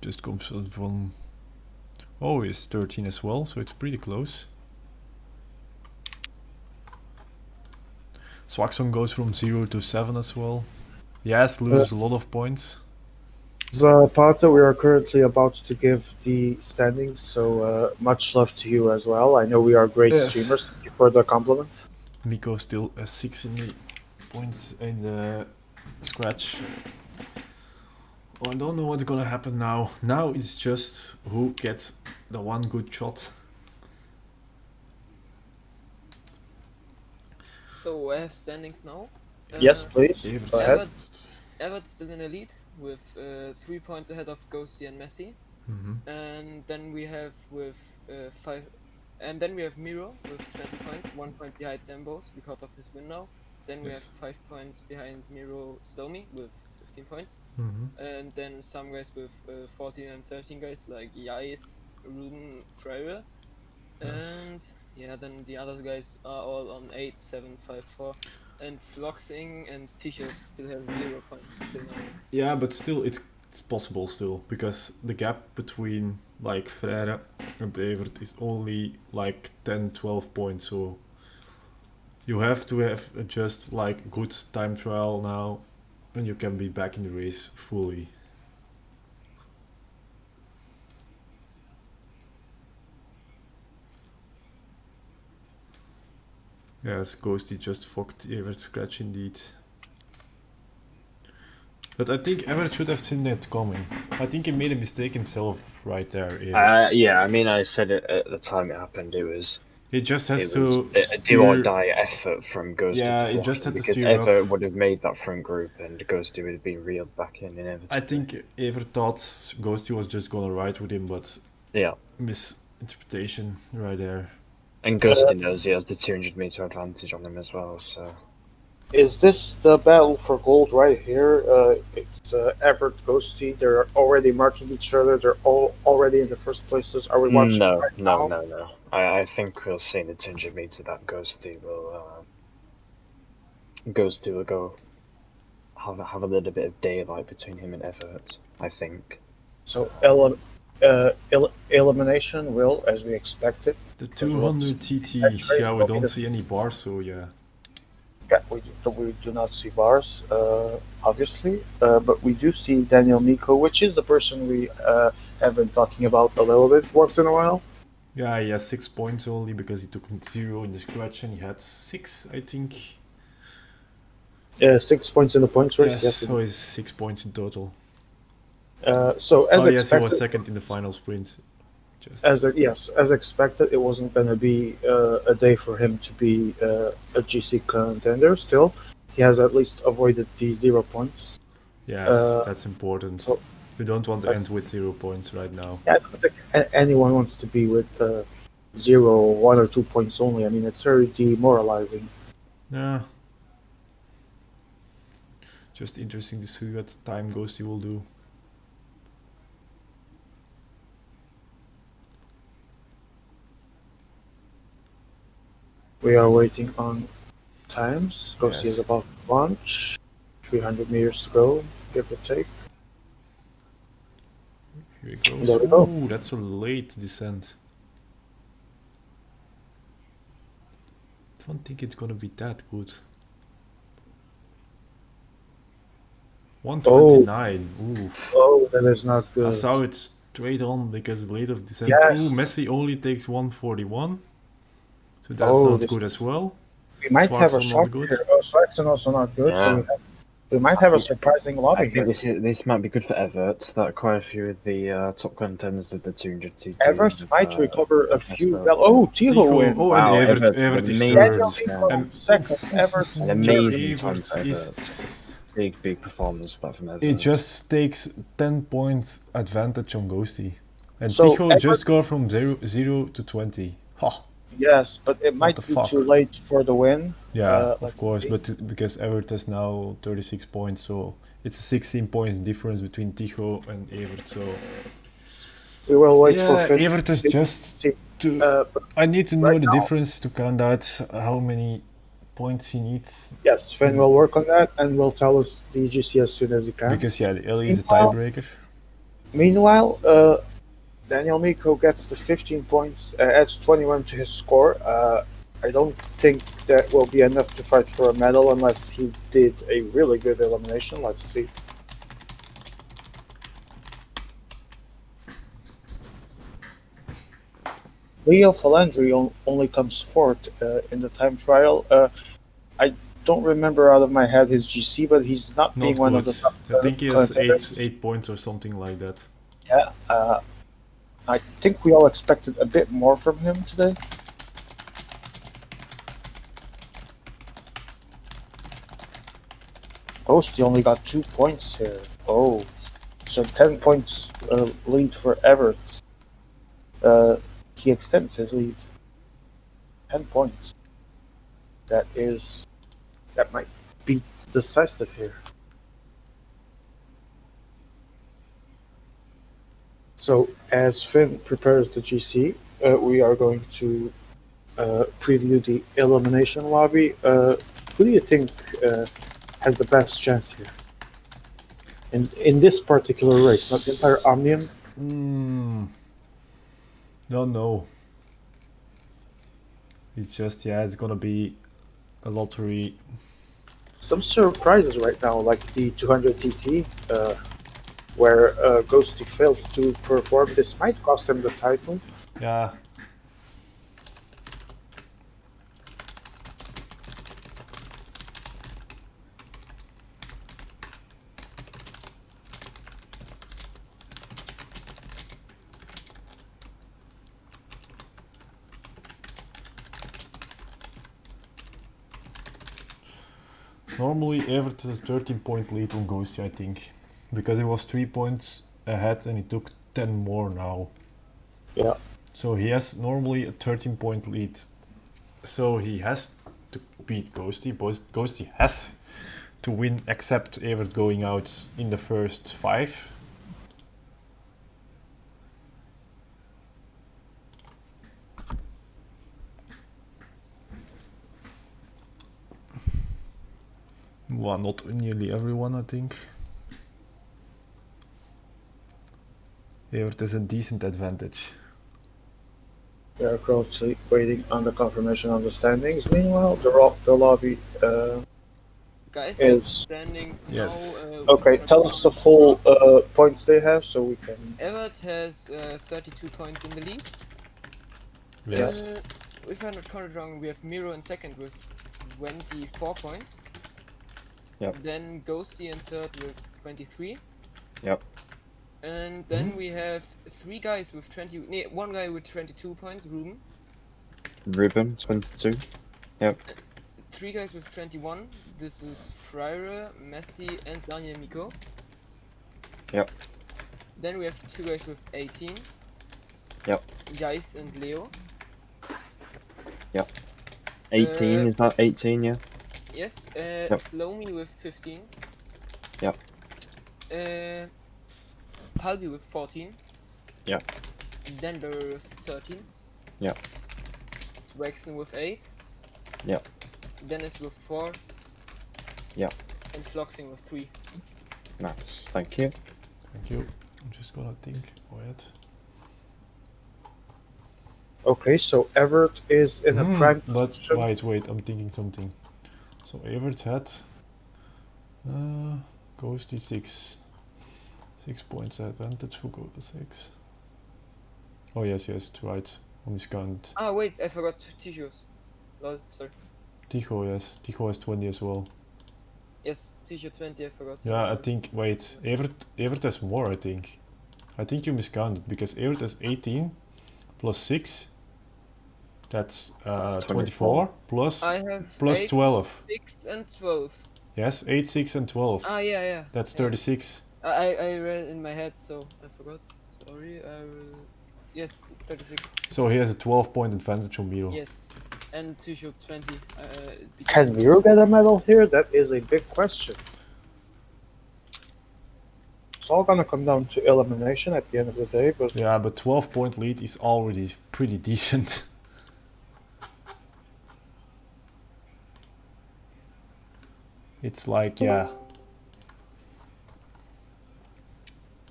Just comes from. Oh, he's 13 as well, so it's pretty close. Swaxon goes from 0 to 7 as well. Yes, loses a lot of points. Zapata, we are currently about to give the standings, so much love to you as well. I know we are great Yes. streamers. Thank you for the compliment. Miko still has 6 in the points in the scratch. Oh, I don't know what's gonna happen now. Now it's just who gets the one good shot. So I have standings now. Yes, please. Evert. Go ahead. Everett's still in the lead with 3 points ahead of Ghosty and Messi. And then we have with 5. And then we have Miro with 20 points, 1 point behind them both because of his win now. Then we Yes. have 5 points behind Miro Slomi with 15 points. And then some guys with 14 and 13 guys like Yais, Ruben, Freire. Yes. And yeah, then the other guys are all on 8, 7, 5, 4. And Floxing and Tichos still have 0 points till now. Yeah, but still, it's possible still because the gap between like Frère and Evert is only like 10-12 points. So you have to have just like good time trial now, and you can be back in the race fully. Yes, Ghosty just fucked Evert's scratch indeed. But I think Everett should have seen that coming. I think he made a mistake himself right there, Everett. Yeah, I mean, I said it at the time it happened. It was He just has it was to a do or steer. die effort from Ghosty Yeah, to he block just him had to because steer up. Everett would have made that front group and Ghosty would have been reeled back in inevitably. I think Everett thought Ghosty was just gonna ride with him, but Yeah, misinterpretation right there. and Ghosty knows he has the 200-meter advantage on him as well. So Is this the battle for gold right here? It's Everett, Ghosty. They're already marking each other. They're all already in the first places. Are we watching no, right no, now? no, no. I think we'll see in the 200-meter that Ghosty will go have a little bit of daylight between him and Everett. I think. So elimination will, as we expected. The 200 TT, yeah, we don't see any bars, so yeah. Yeah, we do not see bars, obviously, but we do see Daniel Miko, which is the person we have been talking about a little bit once in a while. Yeah, he has 6 points only because he took 0 in the scratch and he had 6, I think. 6 points in the points race. Yes, so he's 6 points in total. So as yes, he expected, was second in the final sprint. Just as expected, it wasn't going to be a day for him to be a GC contender. Still, he has at least avoided the 0 points. yes, that's important. so We don't want to end with 0 points right now. Yeah, I don't think anyone wants to be with 0, 1 or 2 points only. I mean, it's very demoralizing. Yeah. Just interesting to see what time Ghosty will do. We are waiting on times. Ghosty Yes. is about to launch. 300 meters to go, give or take. Here he goes. There we go. Ooh, that's a late descent. Don't think it's gonna be that good. 129. Ooh. Oh, that is not I good. saw it straight on because late of descent. Yes. Ooh, Messi only takes 141. So that's Oh, not this- good as well. We might have a Swartson shock not good. here. Oh, Swartson also not good. Yeah. So we might have a surprising I lobby think here. this might be good for Everett. That quite a few of the top contenders of the 200 TT. Everett might recover a messed few. up. Oh, Tiho Ticho, win. oh, Wow, and Everett Everett, is amazing. third. Daniel Miko And second. Everett An third. amazing time Everett for is- Everett. Big performance that from Everett. It just takes 10 point advantage on Ghosty. And So, Ticho Everett- just got from 0 to 20. Ha! Yes, but it might the be fuck? too late for the win. Yeah, of let's course, see. but because Everett has now 36 points, so it's a 16 points difference between Ticho and Everett. So We will wait for yeah, Finn. Everett is just to. But I need to know right the now- difference to count out how many points he needs. yes, Finn will work on that and will tell us the GC as soon as he can. Because yeah, the Ellie is a Meanwhile- tiebreaker. Meanwhile, Daniel Miko gets the 15 points, adds 21 to his score. I don't think that will be enough to fight for a medal unless he did a really good elimination. Let's see. Leo Falandri only comes fourth in the time trial. I don't remember out of my head his GC, but he's not being Not one good. of the top. I think he has contenders. 8 points or something like that. Yeah, I think we all expected a bit more from him today. Ghosty only got 2 points here. Oh, so 10 points lead for Everett. He extends his lead. 10 points. That might be decisive here. So as Finn prepares the GC, we are going to preview the elimination lobby. Who do you think has the best chance here? In this particular race, not the entire Omnium. Don't know. It's just, yeah, it's gonna be a lottery. Some surprises right now, like the 200 TT, where Ghosty failed to perform. This might cost him the title. Yeah. Normally, Evert has a 13-point lead on Ghosty, I think. Because he was 3 points ahead and he took 10 more now. Yeah. So he has normally a 13-point lead. So he has to beat Ghosty. But Ghosty has to win except Evert going out in the first 5. Well, not nearly everyone, I think. Evert has a decent advantage. They are closely waiting on the confirmation on the standings. Meanwhile, the lobby Guys, I have is... standings Yes. now. Okay, tell us the full points they have so we can... Everett has 32 points in the lead. Yes. If I'm not counted wrong, we have Miro in second with 24 points. Yep. Then Ghosty in third with 23. Yep. And then we have 3 guys with 20. One guy with 22 points, Ruben. Ruben, 22. Yep. 3 guys with 21. This is Freire, Messi, and Daniel Miko. Yep. Then we have 2 guys with 18. Yep. Jais and Leo. 18, is that 18, yeah? Yes. Slomy with 15. Yep. Halby with 14. Yep. Denver with 13. Yep. Waxton with 8. Yep. Dennis with 4. Yep. And Floxing with 3. Nice, thank you. Thank you. I'm just gonna think. Wait. Okay, so Everett is in a prime But position. wait, I'm thinking something. So Evert's had Ghosty 6. 6 points advantage for go to 6. Oh yes, right. I'm miscounted. Ah wait, I forgot Tijo's. Lol, sorry. Ticho, yes. Ticho has 20 as well. Yes, Tijo 20, I forgot. Yeah, I think, wait, Evert has more, I think. I think you miscounted, because Evert has 18 plus 6. That's 24 plus, I have plus 8, 12. 6 and 12. Yes, 8, 6 and 12. Ah yeah. That's Yeah. 36. I read in my head, so I forgot. Sorry, I will... Yes, 36. So he has a 12-point advantage on Miro. Yes. And Tijo 20. Can Miro get a medal here? That is a big question. It's all gonna come down to elimination at the end of the day, but... Yeah, but 12-point lead is already pretty decent. It's like, yeah.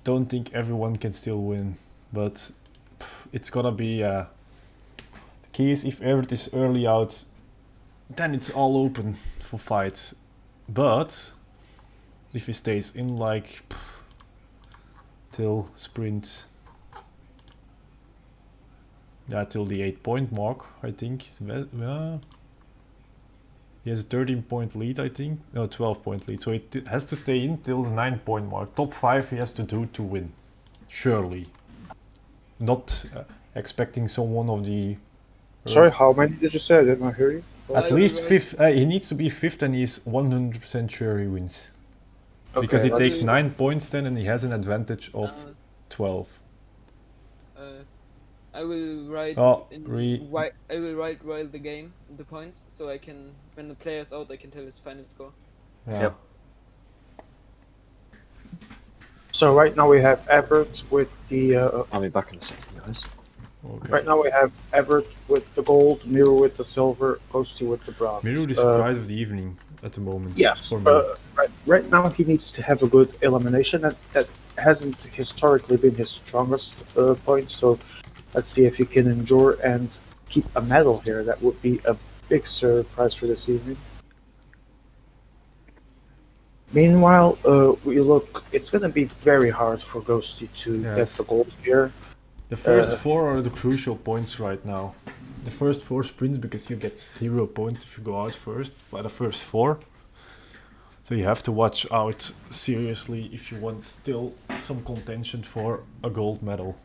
Don't think everyone can still win, but it's gonna be, the key is if Everett is early out, then it's all open for fights. But if he stays in like till sprint, yeah, till the 8-point mark, I think. He has a 13-point lead, I think. No, 12-point lead. So it has to stay in till the 9-point mark. Top 5 he has to do to win. Surely. Not expecting someone of the... Sorry, how many did you say? I did not hear you. At least 5th. He needs to be 5th and he's 100% sure he wins. Okay, because it takes do- 9 points then and he has an advantage of 12. I will write Oh, I will write while the game the points, so I can, when the player's out, I can tell his final score. Yeah. Yep. So right now we have Everett with the... I'll be back in a second, guys. Okay. Right now we have Everett with the gold, Miro with the silver, Ghosty with the bronze. Miro the surprise of the evening at the moment. Yes, For me. right now he needs to have a good elimination. That hasn't historically been his strongest point, so let's see if he can endure and keep a medal here. That would be a big surprise for this evening. Meanwhile, it's going to be very hard for Ghosty to get Yes. the gold here. The first 4 are the crucial points right now. The first 4 sprints, because you get 0 points if you go out first by the first 4. So you have to watch out seriously if you want still some contention for a gold medal.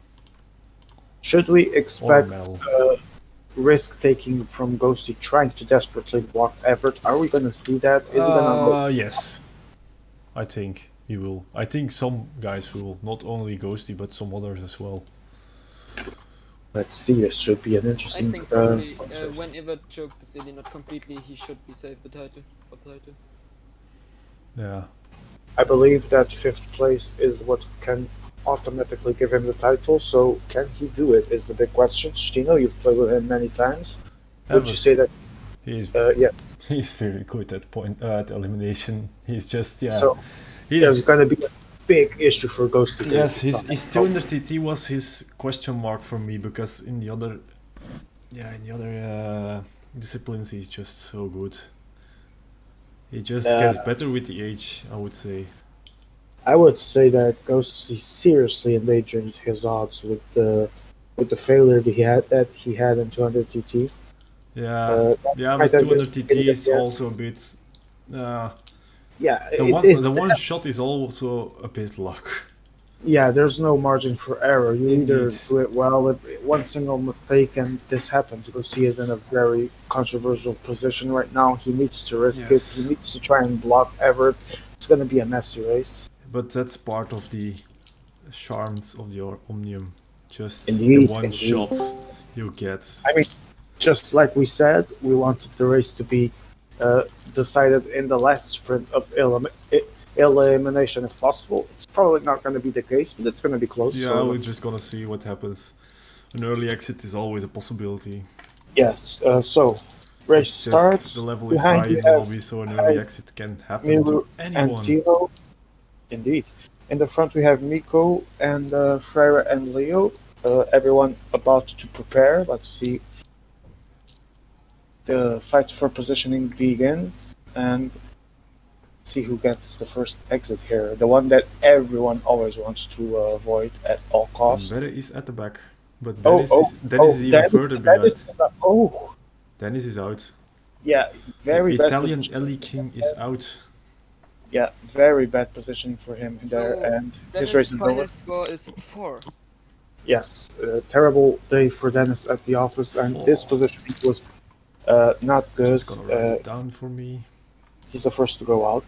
Should we Or a expect medal. risk taking from Ghosty trying to desperately block Everett. Are we gonna see that? Is he gonna go? Yes, I think he will. I think some guys will, not only Ghosty but some others as well. Let's see. This should be an I interesting. think probably whenever choked the city not completely, he should be saved the title for the title. Yeah. I believe that fifth place is what can automatically give him the title. So can he do it? Is the big question. Stino, you've played with him many times. Would you Everett, say that? he's Yeah. he's very good at elimination. He's just So he's there's gonna be a big issue for Ghost to yes, his 200 TT was his question mark for me, because in the other disciplines he's just so good. He just gets better with the age, I would say. I would say that Ghost is seriously endangered his odds with the failure that he had in 200 TT. Yeah, might but have 200 been- TT is yeah. also a bit. Yeah, The one shot is also a bit luck. Yeah, there's no margin for error. You either Indeed. do it well with one single mistake, and this happens because he is in a very controversial position right now. He needs to risk Yes. it. He needs to try and block Everett. It's going to be a messy race. But that's part of the charms of your Omnium. Just Indeed, the one indeed. shot you get. I mean, just like we said, we wanted the race to be decided in the last sprint of elimination if possible. It's probably not going to be the case, but it's going to be close. Yeah, so we're let's- just gonna see what happens. An early exit is always a possibility. Yes, so race It's starts. just the level is Behind high you in the have lobby, so an early exit can happen Miru to and anyone. Tino. Indeed. In the front, we have Miko and Freire and Leo. Everyone about to prepare. Let's see. The fight for positioning begins, and see who gets the first exit here. The one that everyone always wants to avoid at all costs. Bere is at the back, but Oh, Dennis is even further behind. Oh, Dennis is out. yeah, very The bad Italian position. Ellie King is out. Yeah, very bad positioning for him there, So, and Then his race his is over. final score is 4. Yes, terrible day for Dennis at the office, and this positioning was not good. Just gonna write it down for me. He's the first to go out.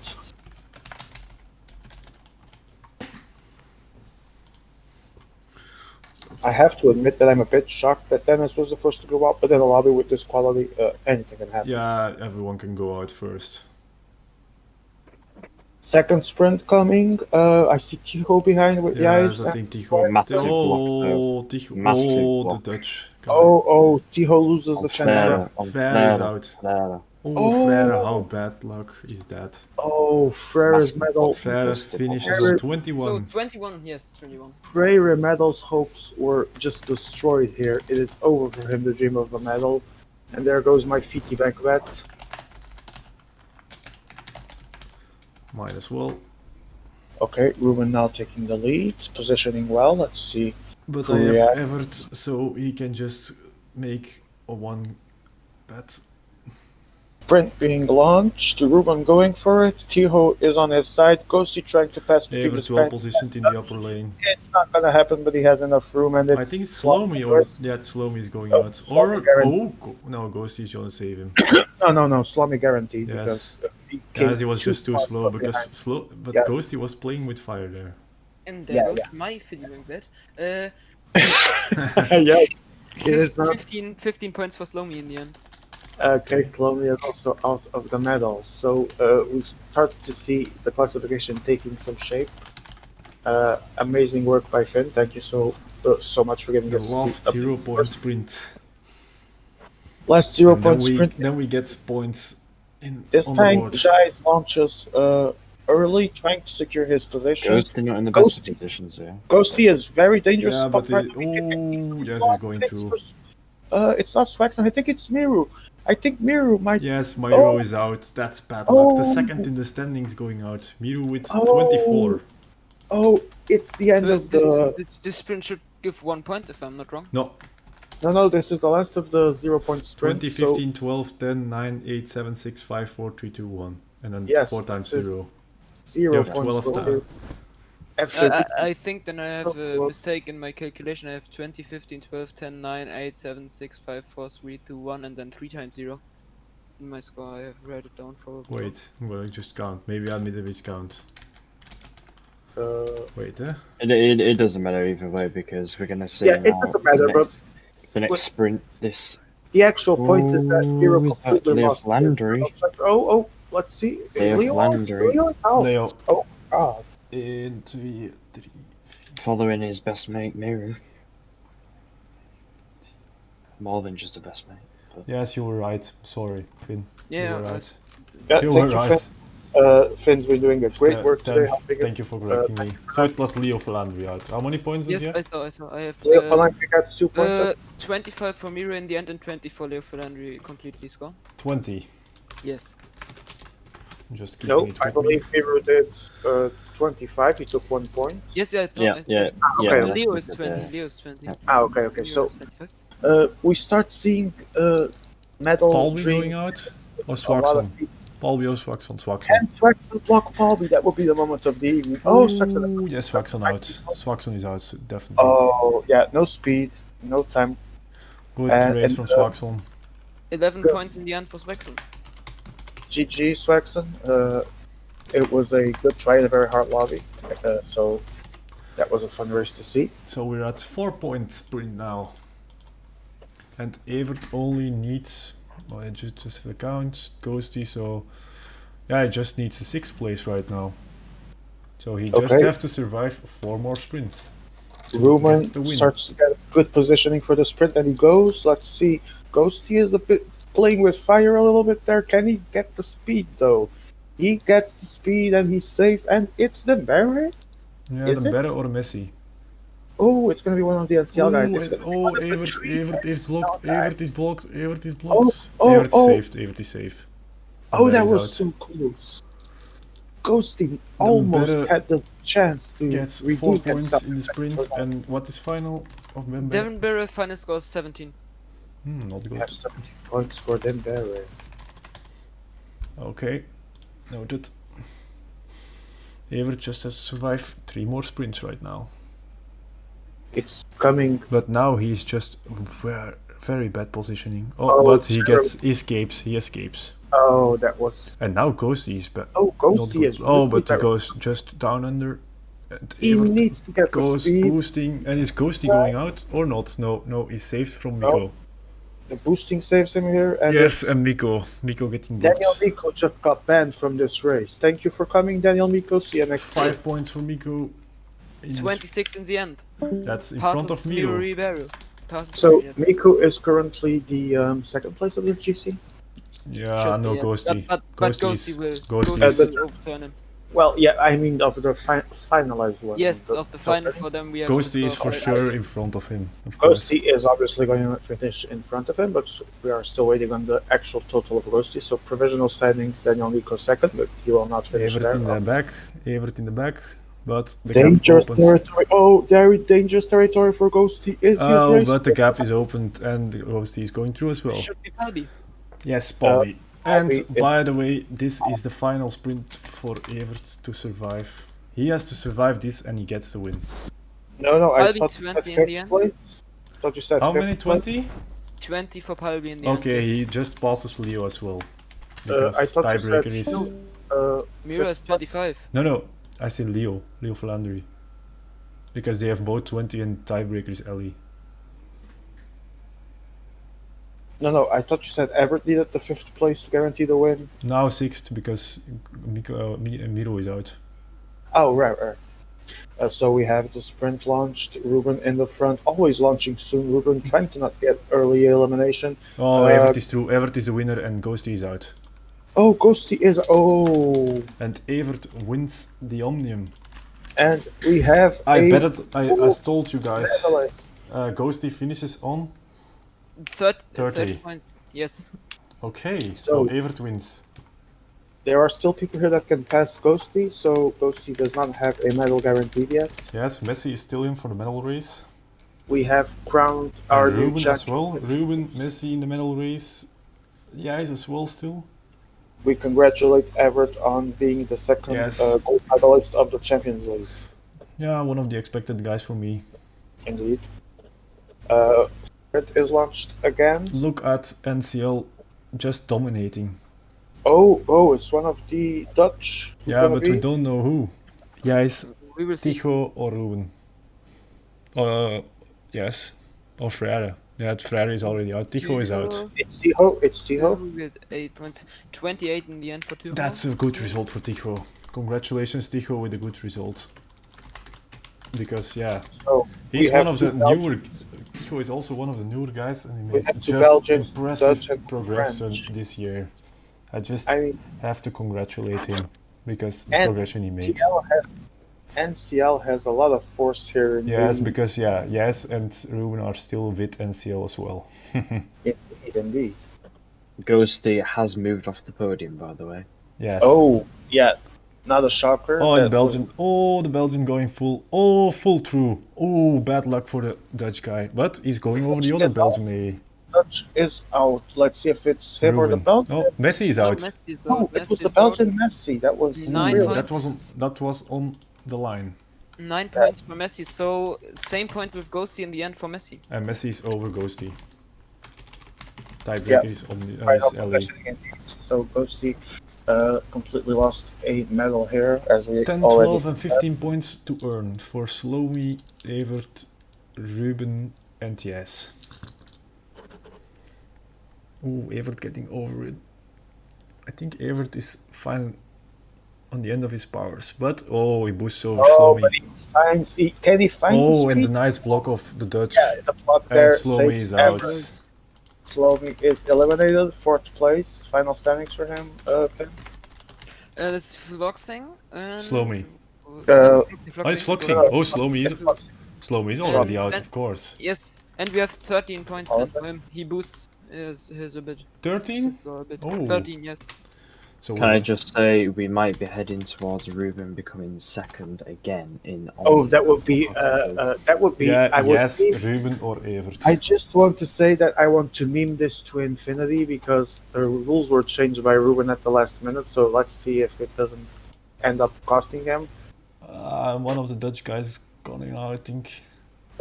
I have to admit that I'm a bit shocked that Dennis was the first to go out, but in a lobby with this quality, anything can happen. Yeah, everyone can go out first. Second sprint coming. I see Tiho behind with the eyes. Yes, I think Ticho. Massive Oh, block, Ticho. Massive Oh, block. the Dutch guy. Oh, Tiho loses On the chance. Frère, on Frère is Frère, out. Frère. Oh, Oh. Frère, how bad luck is that? Oh, Freire's Massive medal. Frère Busted finishes Frère- on So 21. 21, yes, 21. Freire medal's hopes were just destroyed here. It is over for him, the dream of a medal. And there goes my Fiti bank bet. Might as well. Okay, Ruben now taking the lead, positioning well. Let's see. But I have Yeah. Everett, so he can just make a one bet. Sprint being launched, Ruben going for it. Tiho is on his side. Ghosty trying to pass between the Everett well span. positioned in the upper lane. It's not gonna happen, but he has enough room, and it's. I think it's Slomy, or yeah, Slomy is going out. Or Slomy no, Ghosty is gonna save him. No, Slomy guaranteed Yes. because came Yes, he was just too far slow from because behind. but Yeah. Ghosty was playing with fire there. And there Yeah, goes yeah. my Fiddybank bet. Yes, it is not. 15 points for Slomy in the end. Okay, Slomy is also out of the medal, so we start to see the classification taking some shape. Amazing work by Finn. Thank you so much for giving The us last the 0 point sprint. last 0 And then point we sprint. then we get points in This on the time, board. Jais launches early, trying to secure his position. Ghosty not in the best Ghosty. positions here. Ghosty is very dangerous. Yeah, spot but right oh yes, he's going through. It's not Swaxon. I think it's Miru. I think Miru might. Yes, Myro Oh. is out. That's bad luck. The Oh. second in the standings going out. Miru with Oh. 24. Oh, it's the end of This, the. this sprint should give 1 point if I'm not wrong. No, No, this is the last of the 0 point sprint. 20, 15, 12, 10, 9, 8, 7, 6, 5, 4, 3, 2, 1. And then Yes, 4 times this is 0. So 0 You have points. 12 for times. you. I think then I have a mistake in my calculation. I have 20, 15, 12, 10, 9, 8, 7, 6, 5, 4, 3, 2, 1, and then 3 times 0. In my score, I have write it down for. Wait, I'm gonna just count. Maybe I made a miscount. Wait, It doesn't matter either way because we're gonna see Yeah, it now doesn't matter, but the next sprint. This the actual point is that Hero Ooh, completely Leo lost. Landry. Oh, let's see. Leo Landry. Leo is out. Leo. Oh, God. 1, 2, 3. Following his best mate Miru. More than just a best mate. But... Yes, you were right. Sorry, Finn. Yeah, you were right. Yeah, You thank were you, right. Finn's been doing a great work today. helping Thank us. you for correcting me. So it was Leo Landry out. How many points does Yes, he have? I saw. I have Leo Landry gets 2 points. 25 for Miro in the end and 20 for Leo Landry completely score. 20. Yes. Just keeping No, it I with me. believe Hero did 25. He took 1 point. Yes, I thought. Yeah. Okay. that's Leo good, is 20. Leo is 20. Yeah. Okay. Miro So is 25. we start seeing medal Palby dream. going out? Or A lot of Swaxon? people. Palby or Swaxon? Swaxon. And Swaxon block Palby. That would be the moment of the evening. Oh, Swaxon. Ooh, yes, Swaxon out. Swaxon is out, definitely. Oh, yeah. No speed. No time. Good and- race and, from Swaxon. 11 Good. points in the end for Swexon. GG, Swaxon. It was a good try in a very hard lobby. So that was a fun race to see. So we're at 4 point sprint now. And Evert only needs, well, I just have a count, Ghosty, so yeah, he just needs a 6th place right now. So he just Okay. has to survive 4 more sprints. to Ruben get the win. starts to get good positioning for the sprint, and he goes. Let's see. Ghosty is a bit playing with fire a little bit there. Can he get the speed though? He gets the speed and he's safe, and it's the barrier. Yeah, Is the it? better or Messi. Oh, it's gonna be one of the NCL guys. It's Ooh, gonna be oh, one of the Evert, three Evert is NCL blocked, guys. Evert is blocked, Evert is blocked. Oh, Evert is oh. saved, Evert is safe. Oh, And that he's was out. so close. Ghosty almost better had the chance to Gets redeem 4 points himself. in the sprint, and what is final of Member? Devon Barrow final score is 17. Not We good. have 17 points for them there. Okay, noted. Evert just has to survive 3 more sprints right now. It's coming. But now he's just very bad positioning. Oh, But he terrible. he escapes. Oh, that was. And now Ghosty is bad. Oh, Not Ghosty good. is. Oh, really but he bad. goes just down under. And He Evert needs to get the goes speed. boosting. And is Ghosty going out or not? No, he's saved from Miko. The boosting saves him here. And Yes, it's and Miko getting blocked. Daniel Miko just got banned from this race. Thank you for coming, Daniel Miko. See you next time. 5 points for Miko. In 26 in the end. That's in front of Miro. Miro Barrow. Passes So Miro, yes. Miko is currently the second place of the GC. Yeah, Should no be, yes. Ghosty. But Ghosty Ghosty is- will. Ghosty Ghosty is- will overturn him. Well, yeah, I mean of the finalized one. Yes, of the final for them we have. Ghosty the is score for for sure in front of him, of course. Ghosty is obviously going to finish in front of him, but we are still waiting on the actual total of Ghosty. So provisional standings, Daniel Miko second, but he will not finish Evert there. in the back, Evert in the back, but the gap Dangerous opened. territory. Oh, very dangerous territory for Ghosty. Is he Oh, racing? but the gap is opened and Ghosty is going through as well. Should be Palby. Yes, Polly. And Palby by the way, this is the final sprint for Evert to survive. He has to survive this and he gets the win. No, I Palby thought you 20 said in the fifth end. place. Thought you said How fifth many? place. 20? 20 for Palby in the end. Okay, yes. he just passes Leo as well. I Because thought you tiebreaker said is... Miro fifth is 25. No, I say Leo Flandry. Because they have both 20 and tiebreaker is Ellie. No, I thought you said Everett needed the fifth place to guarantee the win. Now 6th because Miro is out. Oh, right. So we have the sprint launched. Ruben in the front, always launching soon. Ruben trying to not get early elimination. Oh, Evert is through. Evert is the winner and Ghosty is out. Oh, Ghosty is. Oh, And Evert wins the Omnium. and we have. I a bet it. I told you guys. medalist. Ghosty finishes on. 30 30. points. Yes. Okay, so So- Evert wins. There are still people here that can pass Ghosty, so Ghosty does not have a medal guaranteed yet. Yes, Messi is still in for the medal race. We have crowned our And new Ruben as champion. well. Ruben, Messi in the medal race. Yes, as well still. We congratulate Everett on being the second Yes. gold medalist of the Champions League. Yeah, one of the expected guys for me. Indeed. It is launched again. Look at NCL just dominating. Oh, it's one of the Dutch. Who's Yeah, gonna but be? we don't know who. Yes, We will see. Tycho or Ruben. Yes. Or Frère. Yeah, Frère is already out. Tycho is out. It's Tiho. It's Tiho. With 8 points. 28 in the end for Tycho. That's a good result for Tycho. Congratulations, Tycho, with a good result. Because, yeah, So he's we one have of the two newer. Tycho is also one of the newer guys, and he We makes have two just Belgians, impressive Dutch and progression French. this year. I just I mean, have to congratulate him because the and progression he makes. NCL has a lot of force here. In Yes, the, because Yes and Ruben are still with NCL as well. indeed. Ghosty has moved off the podium, by the way. Yes. Oh, yeah. Not a shocker. Oh, and the that was- Belgian. Oh, the Belgian going full. Oh, full through. Oh, bad luck for the Dutch guy. But he's going over the other Belgian lady. Dutch is out. Let's see if it's him or the Ruben. Belgian. Oh, Messi is No, out. Messi is Oh, out. it was Messi the is out. Belgian Messi. That was 9 real. points. That was on the line. 9 points for Messi. So same point with Ghosty in the end for Messi. And Messi is over Ghosty. Tiebreaker is on the Final is LA. positioning indeed. So Ghosty completely lost a medal here, as we 10, already 12 and 15 points to earn for Slowy, Evert, Ruben and Ties. Ooh, Evert getting over it. I think Evert is fine on the end of his powers, but oh, he boosts over Slowy. But can he find Oh, the and the speed? nice block of the Dutch. Yeah, the block And there Slowy saves is out. Everett. Slowy is eliminated, 4th place. Final standings for him, Finn. It's Floxing and... Slowy. Uh, Oh, it's Floxing. Oh, Slowy is already out, of course. Yes, and we have 13 points Oh, in for him. He boosts his a bit. 13? So a bit. Oh. 13, yes. So Can I just say we might be heading towards Ruben becoming second again in? Oh, that would be. yeah, I would. yes, meme- Ruben or Evert. I just want to say that I want to meme this to infinity because the rules were changed by Ruben at the last minute. So let's see if it doesn't end up costing him. One of the Dutch guys is going out, I think.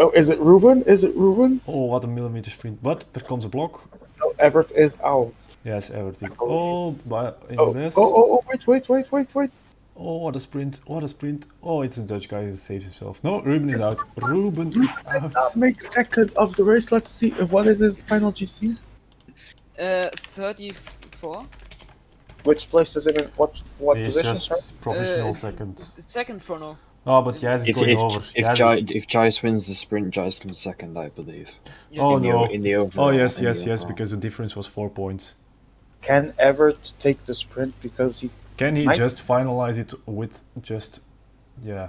Oh, is it Ruben? Is it Ruben? Oh, what a millimeter sprint. But there comes a block. No, Everett is out. Yes, Evert is. Oh, but in Oh, this. wait. Oh, what a sprint. What a sprint. Oh, it's a Dutch guy who saves himself. No, Ruben is out. Ruben is out. Not make second of the race. Let's see. What is his final GC? 34. Which place is it in? What He's position? Sorry? just professional Uh, second. Second for now. Oh, but Jazz is If going over. Jazz- if Jice wins the sprint, Jice comes second, I believe. Yes. Oh, in the, no. in the overall. Oh, yes, in the yes, overall. because the difference was 4 points. Can Everett take the sprint because he Can he Mike? just finalize it with just, yeah,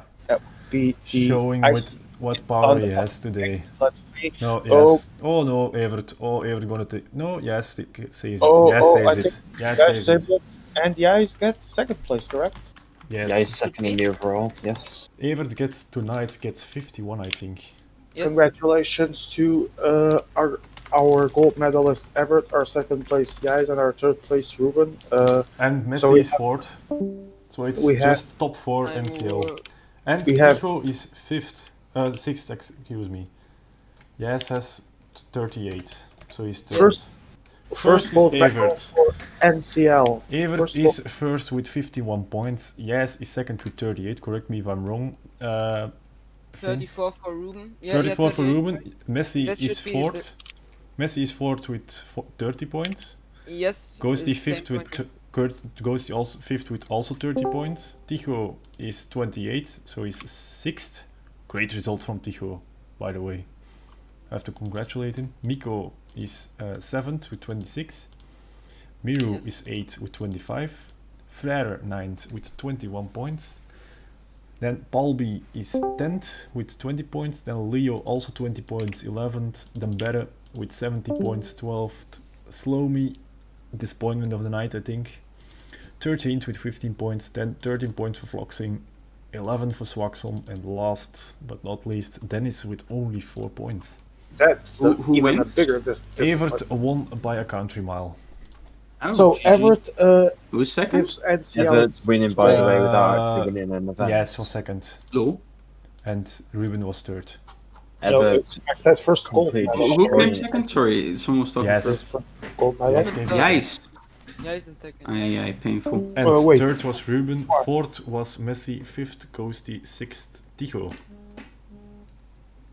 be the showing ice- with what power he has today? Let's see. No, Oh. yes. Oh, no, Evert. Oh, Evert gonna take. No, yes, it saves it. Oh, Yes, I saves think it. Yes, Guys, saves it. saved it. And Jais gets second place, correct? Yes. Yeah, he's second in the overall. Yes. Evert gets tonight gets 51, I think. Yes. Congratulations to our gold medalist Everett, our second place Jais, and our third place Ruben. And Messi So we is fourth. So it's we have- just top 4 I'm, NCL. And we have- Tycho is sixth, excuse me. Yes, has 38. So he's third. First gold is medal Evert. for NCL. Evert First is first with 51 points. Yes is second with 38. Correct me if I'm wrong. 34 for Ruben. Yeah, 34 for 38. Ruben. Messi That is should be fourth. Messi is fourth with 30 points. Yes. Ghosty it's same fifth point with Ghosty also fifth with also 30 points. Tycho is 28, so he's sixth. Great result from Tycho, by the way. I have to congratulate him. Miko is 7th with 26. Miru Yes. is 8th with 25. Frère 9th with 21 points. Then Palby is 10th with 20 points. Then Leo also 20 points, 11th. Dembere with 70 points, 12th. Slomy, disappointment of the night, I think. 13th with 15 points. Then 13 points for Floxing. 11 for Swaxon. And last but not least, Dennis with only 4 points. That's Who even a wins? bigger this. Evert won by a country mile. Oh, So GG. Everett Who's second? gives NCL. Everett winning by the way without Uh, actually winning an event. Yes, for second. Lol. and Ruben was third. No, Ever I said first gold complete medal. Who came destroying second? Sorry, someone was talking Yes. first. First gold medal. Yes, came second. Yes. Yeah, he's in second. Aye, painful. And wait. third was Ruben, fourth was Messi, fifth Ghosty, sixth Tigo.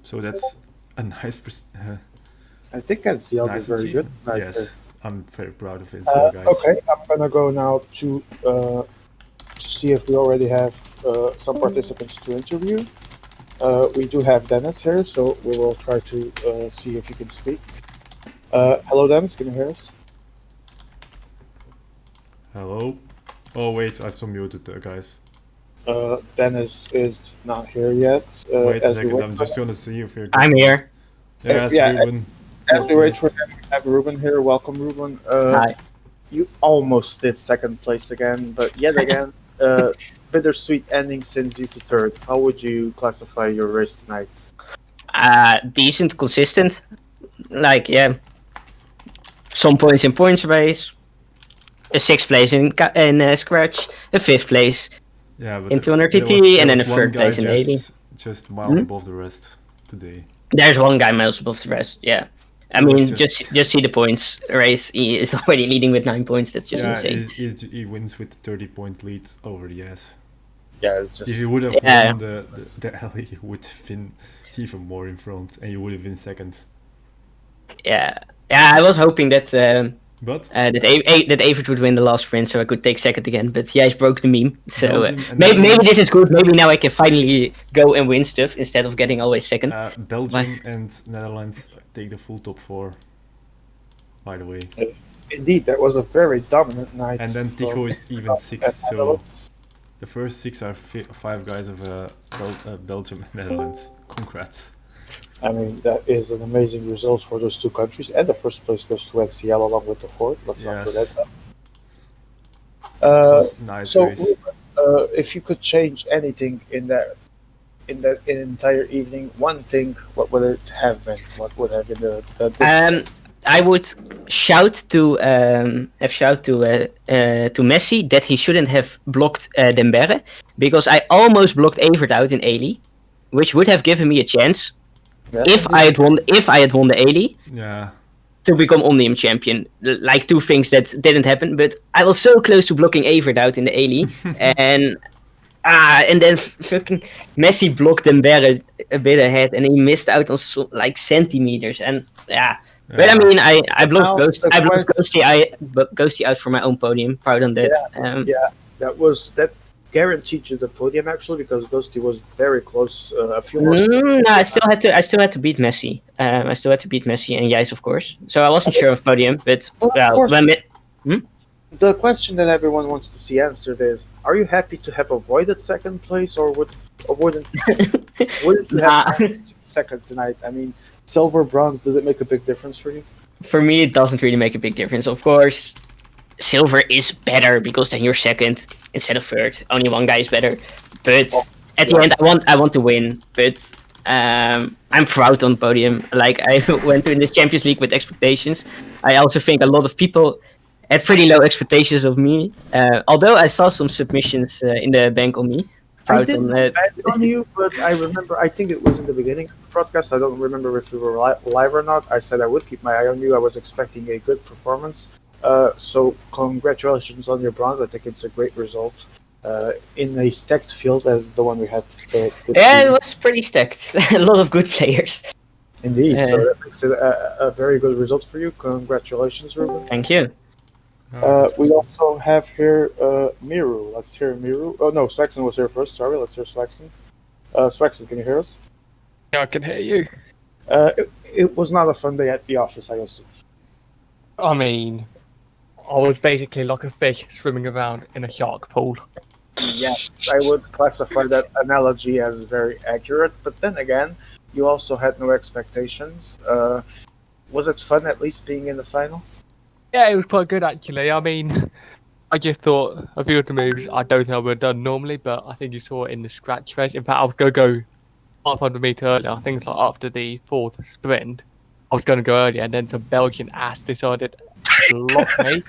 So that's a nice I think NCL nice is very good. achievement. Yes, there. I'm very proud of NCL, guys. Okay, I'm gonna go now to see if we already have some participants to interview. We do have Dennis here, so we will try to see if he can speak. Hello, Dennis. Can you hear us? Hello. Oh wait, I've some muted guys. Dennis is not here yet. Wait a as we second, wait I'm for just gonna see if you're. I'm here. Yes, Yeah, Ruben. As we wait Yes. for them, we have Ruben here. Welcome, Ruben. Hi. You almost did second place again, but yet again, bittersweet ending sends you to third. How would you classify your race tonight? Decent, consistent. Like, yeah. Some points in points race. A sixth place in scratch. A fifth place. Yeah, but In 200 there TT, and then was a one third guy place in 80. just miles Hmm? above the rest today. There's one guy miles above the rest, yeah. I It was mean, just- just see the points race. He is already leading with 9 points. That's just yeah, insane. he wins with 30-point lead over the S. Yeah, it's just If he would have Yeah. won the alley, he would have been even more in front, and he would have been second. Yeah, I was hoping that But that Evert would win the last sprint, so I could take second again. But yeah, he's broke the meme. So Belgium and maybe Netherlands- this is good. Maybe now I can finally go and win stuff instead of getting always second. Belgium and Netherlands take the full top 4. By the way, indeed that was a very dominant night. and then from- Tigo is even 6th. So Netherlands. the first 6 are 5 guys of Belgium and Netherlands. Congrats. I mean, that is an amazing result for those two countries, and the first place goes to NCL along with the fourth. Let's not Yes. forget that. It was a nice So, race. if you could change anything in that entire evening, one thing, what would it have been? What would have been the I would shout to Messi that he shouldn't have blocked Dembele, because I almost blocked Evert out in Ailey, which would have given me a chance Yeah. if I had won the Ailey Yeah. to become Omnium champion. Like two things that didn't happen, but I was so close to blocking Evert out in the Ailey, and then fucking Messi blocked Dembele a bit ahead, and he missed out on like centimeters, and yeah. But I mean, I blocked Now, Ghost. the I blocked Ghosty out for my own podium. Proud on that. that guaranteed you the podium actually, because Ghosty was very close. A few more. No, I still had to beat Messi. I still had to beat Messi and Jijs, of course. So I wasn't sure of podium, but Well, of well, course. when The question that everyone wants to see answered is: are you happy to have avoided second place, or wouldn't you have second tonight? I mean, silver, bronze, does it make a big difference for you? for me, it doesn't really make a big difference. Of course, silver is better because then you're second instead of third. Only one guy is better. But at the end, I want to win. But I'm proud on podium. Like, I went to this Champions League with expectations. I also think a lot of people had pretty low expectations of me. Although I saw some submissions in the bank on me. I Proud didn't on that. bet on you, but I remember. I think it was in the beginning of the broadcast. I don't remember if we were live or not. I said I would keep my eye on you. I was expecting a good performance. So congratulations on your bronze. I think it's a great result in a stacked field as the one we had. Yeah, it was pretty stacked. A lot of good players. Indeed. So that makes it a very good result for you. Congratulations, Ruben. Thank you. We also have here Miru. Let's hear Miru. Oh no, Swaxon was here first. Sorry, let's hear Swaxon. Swaxon, can you hear us? Yeah, I can hear you. It was not a fun day at the office, I assume. I mean, I was basically like a fish swimming around in a shark pool. Yes, I would classify that analogy as very accurate. But then again, you also had no expectations. Was it fun at least being in the final? Yeah, it was quite good actually. I mean, I just thought a few of the moves I don't think I would have done normally, but I think you saw it in the scratch race. In fact, I was going to go 500 meter earlier. I think like after the fourth sprint, I was going to go earlier, and then some Belgian ass decided to block me.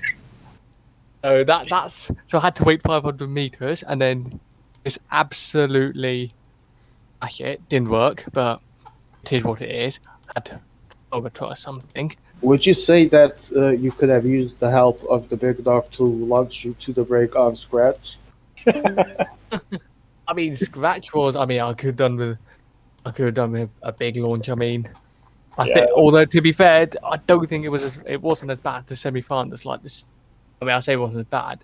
So so I had to wait 500 meters, and then just absolutely smash it. Didn't work, but it is what it is. Had to overtry something. Would you say that you could have used the help of the big dog to launch you to the break on scratch? I mean, Scratch was. I mean, I could have done with a big launch. I mean, I think. Although to be fair, I don't think it wasn't as bad as semi-finals like this. I mean, I say it wasn't as bad.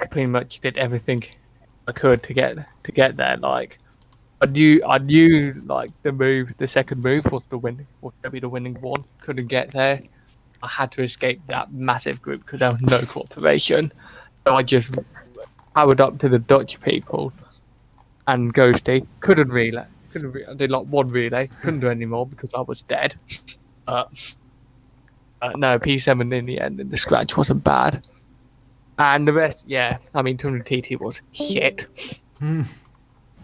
I pretty much did everything I could to get there. Like, I knew like the second move was going to be the winning one. Couldn't get there. I had to escape that massive group because there was no cooperation. So I just powered up to the Dutch people and Ghosty. Couldn't relay. I did like one relay. Couldn't do any more because I was dead. No, P7 in the end, and the scratch wasn't bad. And the rest, yeah, I mean, 200 TT was shit.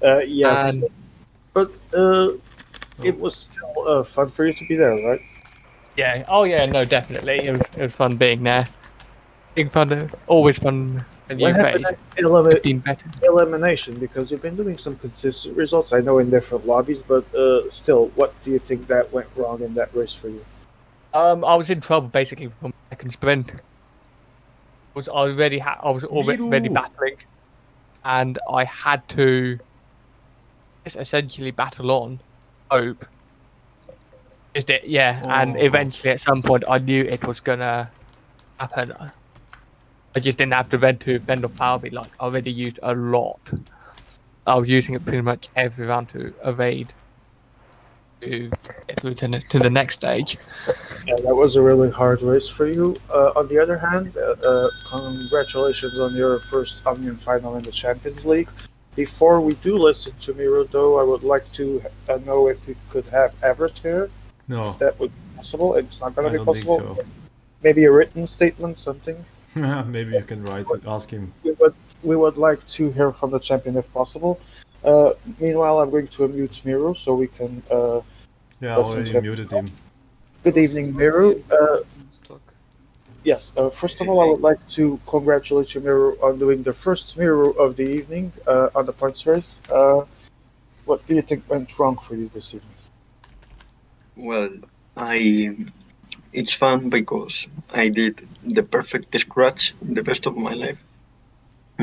Yes, And but it was still fun for you to be there, right? yeah, oh yeah, no, definitely, it was fun being there. Being fun, always fun when you What face happened at 15 better. elimination? Because you've been doing some consistent results, I know, in different lobbies, but still, what do you think that went wrong in that race for you? I was in trouble basically from second sprint. I was already Miru. battling, and I had to just essentially battle on, hope. Just it, yeah, and Oh, eventually at some point I knew it was gonna happen. I just didn't have the red to fend off power beat. Like I already used a lot. I was using it pretty much every round to evade to get through to the next stage. Yeah, that was a really hard race for you. On the other hand, congratulations on your first Omnium final in the Champions League. Before we do listen to Miro, though, I would like to know if we could have Everett here. No, If that would be possible. It's not going I to be don't think possible. so. Maybe a written statement, something. Maybe you can ask him. We would like to hear from the champion if possible. Meanwhile, I'm going to unmute Miro so we can. Yeah, I Listen already to- muted him. Good evening, Miro. Stock. Yes, first of all, I would like to congratulate you, Miro, on doing the first Miro of the evening on the points race. What do you think went wrong for you this evening? Well, it's fun because I did the perfect scratch, the best of my life,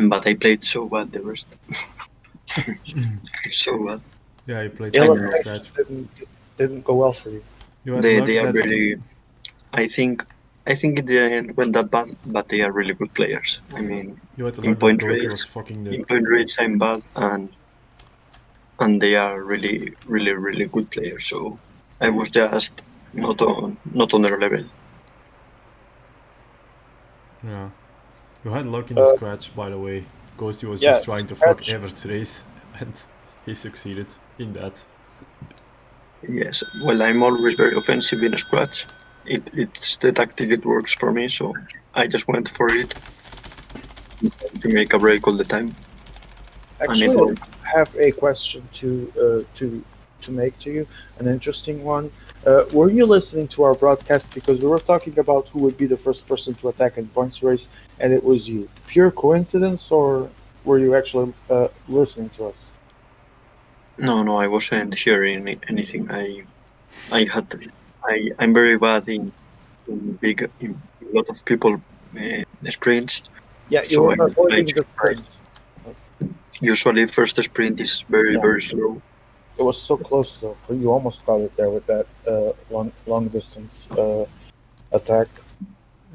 but I played so bad the rest. So bad. Yeah, he played Yeah, some look, scratch. didn't go well for you. You had They luck are that really. I think it didn't went that bad, but they are really good players. I mean, you had in luck that point Ghosty rates, was fucking in the. point rates I'm bad, and they are really, really, really good players. So I was just not on their level. Yeah. You had luck in the scratch, by the way. Ghosty was yeah, just trying to fuck scratch. Everett's race, and he succeeded in that. Yes, well, I'm always very offensive in a scratch. It's the tactic it works for me, so I just went for it to make a break all the time. And it Actually, worked. I have a question to make to you, an interesting one. Were you listening to our broadcast because we were talking about who would be the first person to attack in points race, and it was you? Pure coincidence, or were you actually listening to us? No, I wasn't hearing anything. I'm very bad in a lot of people sprints. Yeah, you So were I avoiding just the sprint. usually first sprint is very Yeah. very slow. It was so close though. For you almost got it there with that long distance attack.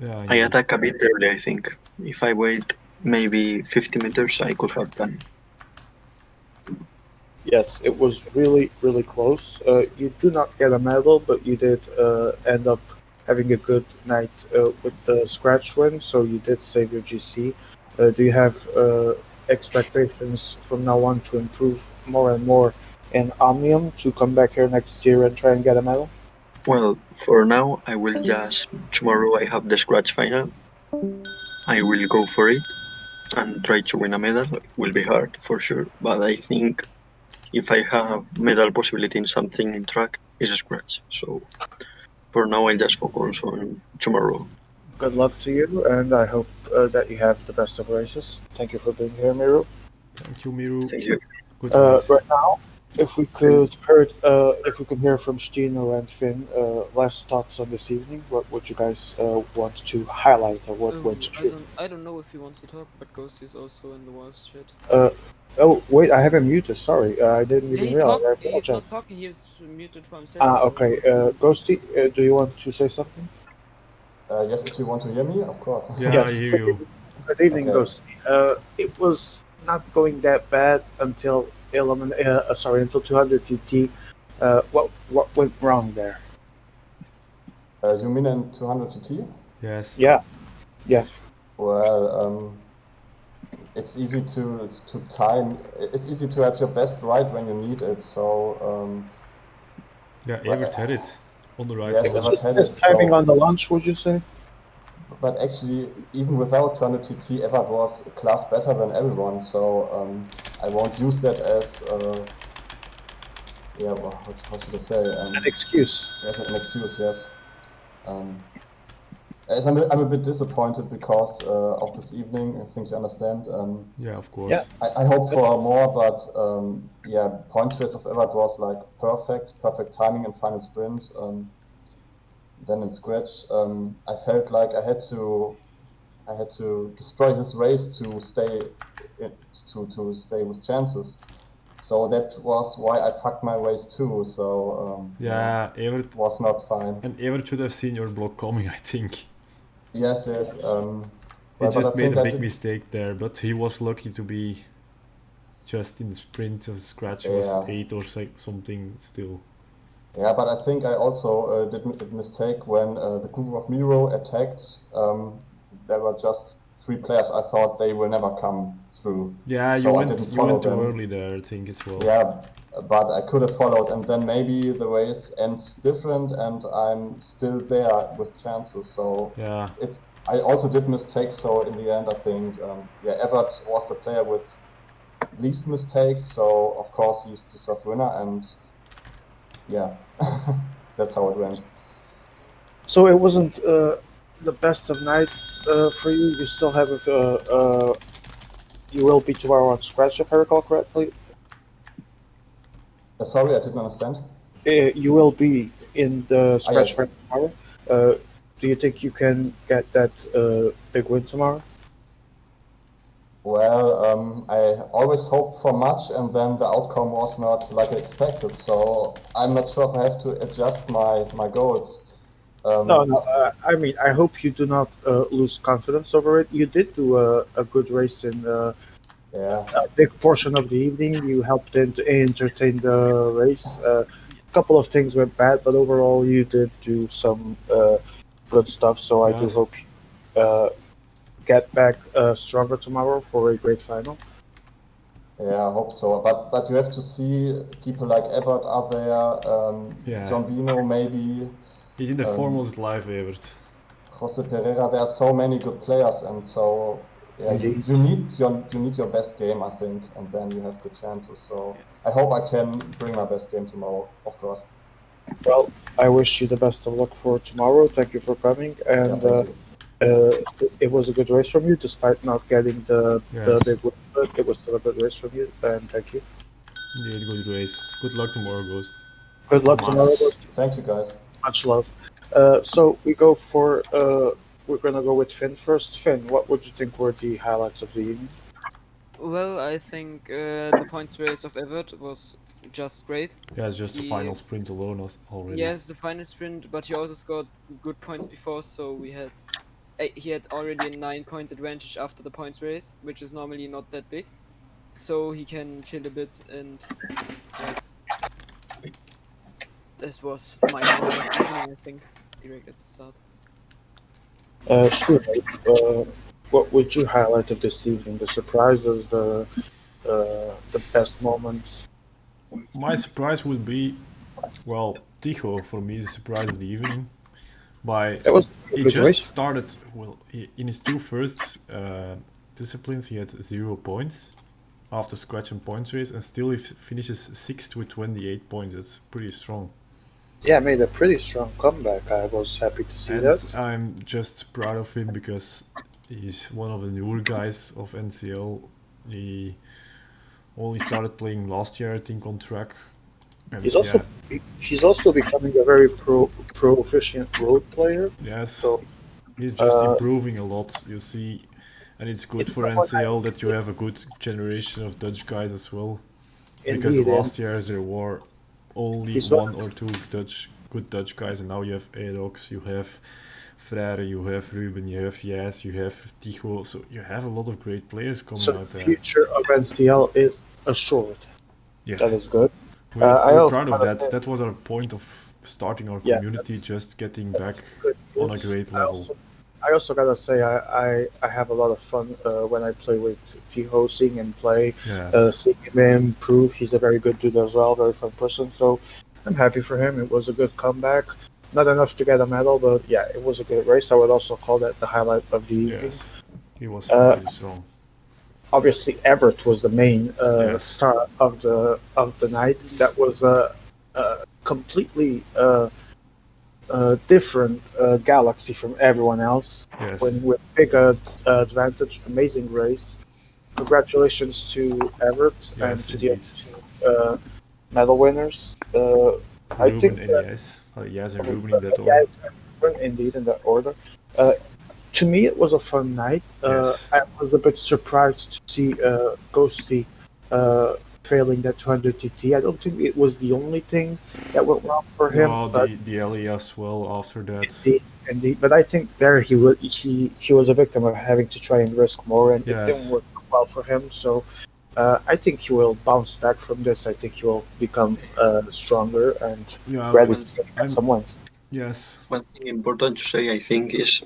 Yeah, I know. attack a bit early, I think. If I wait maybe 50 meters, I could have done. Yes, it was really close. You do not get a medal, but you did end up having a good night with the scratch win, so you did save your GC. Do you have expectations from now on to improve more and more in Omnium to come back here next year and try and get a medal? Well, for now, I will just. Tomorrow I have the scratch final. I will go for it and try to win a medal. It will be hard for sure, but I think if I have medal possibility in something in track, is a scratch. So for now, I'll just focus on tomorrow. Good luck to you, and I hope that you have the best of races. Thank you for being here, Miru. Thank you, Miru. Thank you. Good race. Right now, if we could hear from Stino and Finn, last thoughts on this evening. What would you guys want to highlight, or what went Oh, true? I don't know if he wants to talk, but Ghost is also in the voice chat. Uh, oh wait, I have him muted. Sorry, I didn't Yeah, even he realize. I talked. He's apologize. not talking. He's muted for himself. Ah, okay. Ghosty, do you want to say something? Yes, if you want to hear me, of course. Yeah, I Yes. hear you. Good evening, Okay. Ghosty. It was not going that bad until until 200 TT. What went wrong there? You mean in 200 TT? Yes. Yeah. Yes. Well, it's easy to time. It's easy to have your best right when you need it. So Yeah, Well, Evert had it on the right yes, launch. Evert had it. Best timing So, on the launch, would you say? but actually, even without 200 TT, Evert was a class better than everyone. So I won't use that as yeah. Well, how should I say? An excuse. As an excuse, yes. As I'm a bit disappointed because of this evening. I think you understand. Yeah, of course. Yeah. I hope for more, but yeah, point race of Everett was like perfect timing and final sprint. Then in scratch, I felt like I had to destroy his race to stay to stay with chances. So that was why I fucked my race too. So Yeah, Evert it was not fine. and Evert should have seen your block coming, I think. Yes. He Well, but just I made think a I big did. mistake there, but he was lucky to be just in the sprint. The scratch was Yeah. 8 or something still. Yeah, but I think I also did a mistake when the group of Miro attacked. There were just 3 players. I thought they will never come through. Yeah, so I didn't you follow went too them. early there, I think as well. Yeah, but I could have followed, and then maybe the race ends different, and I'm still there with chances. So Yeah, I also did mistakes. So in the end, I think yeah, Everett was the player with least mistakes. So of course he's the soft winner, and yeah, that's how it went. So it wasn't the best of nights for you. You still have you will be tomorrow on scratch, if I recall correctly. Sorry, I didn't understand. You will be in the scratch Yes. fight tomorrow. Do you think you can get that big win tomorrow? Well, I always hoped for much, and then the outcome was not like I expected. So I'm not sure if I have to adjust my goals. No. I mean, I hope you do not lose confidence over it. You did do a good race in Yeah. a big portion of the evening. You helped entertain the race. A couple of things went bad, but overall, you did do some good stuff. So I do Yes. hope you get back stronger tomorrow for a great final. Yeah, I hope so. But you have to see people like Everett are there. Yeah. John Vino maybe. He's in the foremost live, Evert. Jose Pereira. There are so many good players, and so yeah, Indeed. you need your best game, I think, and then you have good chances. So I hope I can bring my best game tomorrow, of course. Well, I wish you the best of luck for tomorrow. Thank you for coming, and Yeah, thank you. it was a good race from you, despite not getting the Yes. big win. But it was still a good race from you, and thank you. Indeed, good race. Good luck tomorrow, Ghost. Good luck tomorrow. Mas. Thank you, guys. Much love. So we go for we're gonna go with Finn first. Finn, what would you think were the highlights of the evening? Well, I think the points race of Everett was just great. Yeah, it's just the He- final sprint alone already. Yes, the final sprint, but he also scored good points before, so he had already a 9 points advantage after the points race, which is normally not that big. So he can chill a bit, and yes, this was my highlight of the evening, I think, direct at the start. Sure. What would you highlight of this evening? The surprises, the best moments. My surprise would be, well, Ticho for me is the surprise of the evening. That was a He good just race. started, well, in his 2 first disciplines he had 0 points after scratch and points race, and still he finishes 6th with 28 points. That's pretty strong. Yeah, made a pretty strong comeback. I was happy to see And that. I'm just proud of him because he's one of the newer guys of NCL. He only started playing last year, I think, on track. And He's also becoming a very proficient road player. yes, So he's just improving a lot. You see, and it's good it's for NCL that you have a good generation of Dutch guys as well. Because indeed, last year there were only He's one or two good Dutch guys, and now you have Aerox, you have Frère, you have Ruben, you have Jas, you have Tigo. So you have a lot of great players coming so out the there. future of NCL is assured. Yeah, That is good. we're proud of that. That was our point of starting our Yeah, community, just getting back good on a news. great level. I also gotta say I have a lot of fun when I play with Tiho, seeing him play, Yes. seeing him improve. He's a very good dude as well, very fun person. So I'm happy for him. It was a good comeback. Not enough to get a medal, but yeah, it was a good race. I would also call that the highlight of the evening. Yes, he was really strong. Obviously, Everett was the main Yes. star of the night. That was completely different galaxy from everyone else. Yes. When with big advantage, amazing race. Congratulations to Everett and Yes, to the indeed. other two medal winners. I Ruben think and that, Jas. Jas and Ruben in that order. yeah, it's indeed in that order. To me, it was a fun night. Yes. I was a bit surprised to see Ghosty failing that 200 TT. I don't think it was the only thing that went wrong for him. No, But the LE as well after that. indeed. But I think there he was a victim of having to try and risk more, and it Yes. didn't work well for him. So I think he will bounce back from this. I think he will become stronger and Yeah, ready One, to get some wins. yes. one thing important to say, I think, is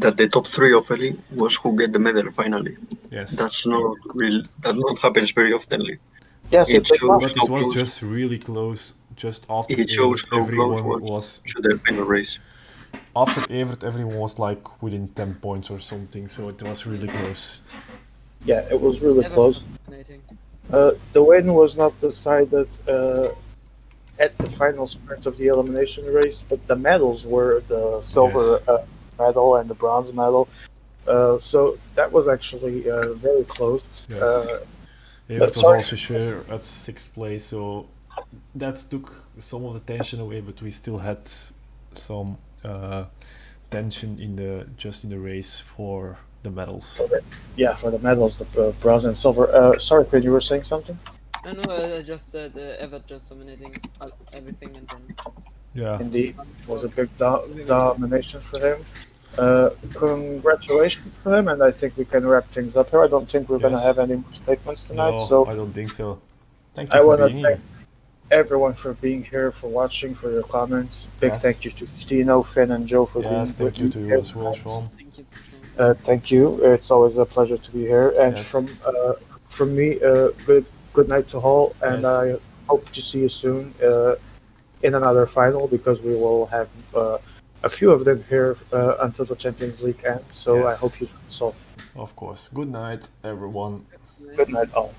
that the top three of Ellie was who get the medal finally. Yes. That's not real. That not happens very oftenly. Yes, It it shows But how it was close. just really close. Just after It shows Evert, how close everyone was was. to the final race. After Evert, everyone was like within 10 points or something, so it was really close. Yeah, it was really Everett close. was dominating. The win was not decided at the final sprint of the elimination race, but the medals were the silver medal and the bronze medal. So that was actually very close. Yes. Evert was sorry. also sure at 6th place, so that took some of the tension away, but we still had some tension in the race for the medals. Yeah, for the medals, the bronze and silver. Sorry, Quinn, you were saying something? No, I just said Everett just dominating everything, and then Yeah. Indeed, it was a was big moving domination for him. Congratulations for him, and I think we can wrap things up here. I don't think we're going to Yes. have any more statements tonight, No, so I don't think so. Thank I you for want to being thank here. everyone for being here, for watching, for your comments. Big Yes. thank you to Stino, Finn, and Joe for being Yes, thank with you me to you here as well, tonight. Sean. Thank you, Sean. Thank you. It's always a pleasure to be here. And Yes. from me, good night to all, and Yes. I hope to see you soon in another final because we will have a few of them here until the Champions League ends. So I Yes. hope you so. Of course. Good night, everyone. Good night, all.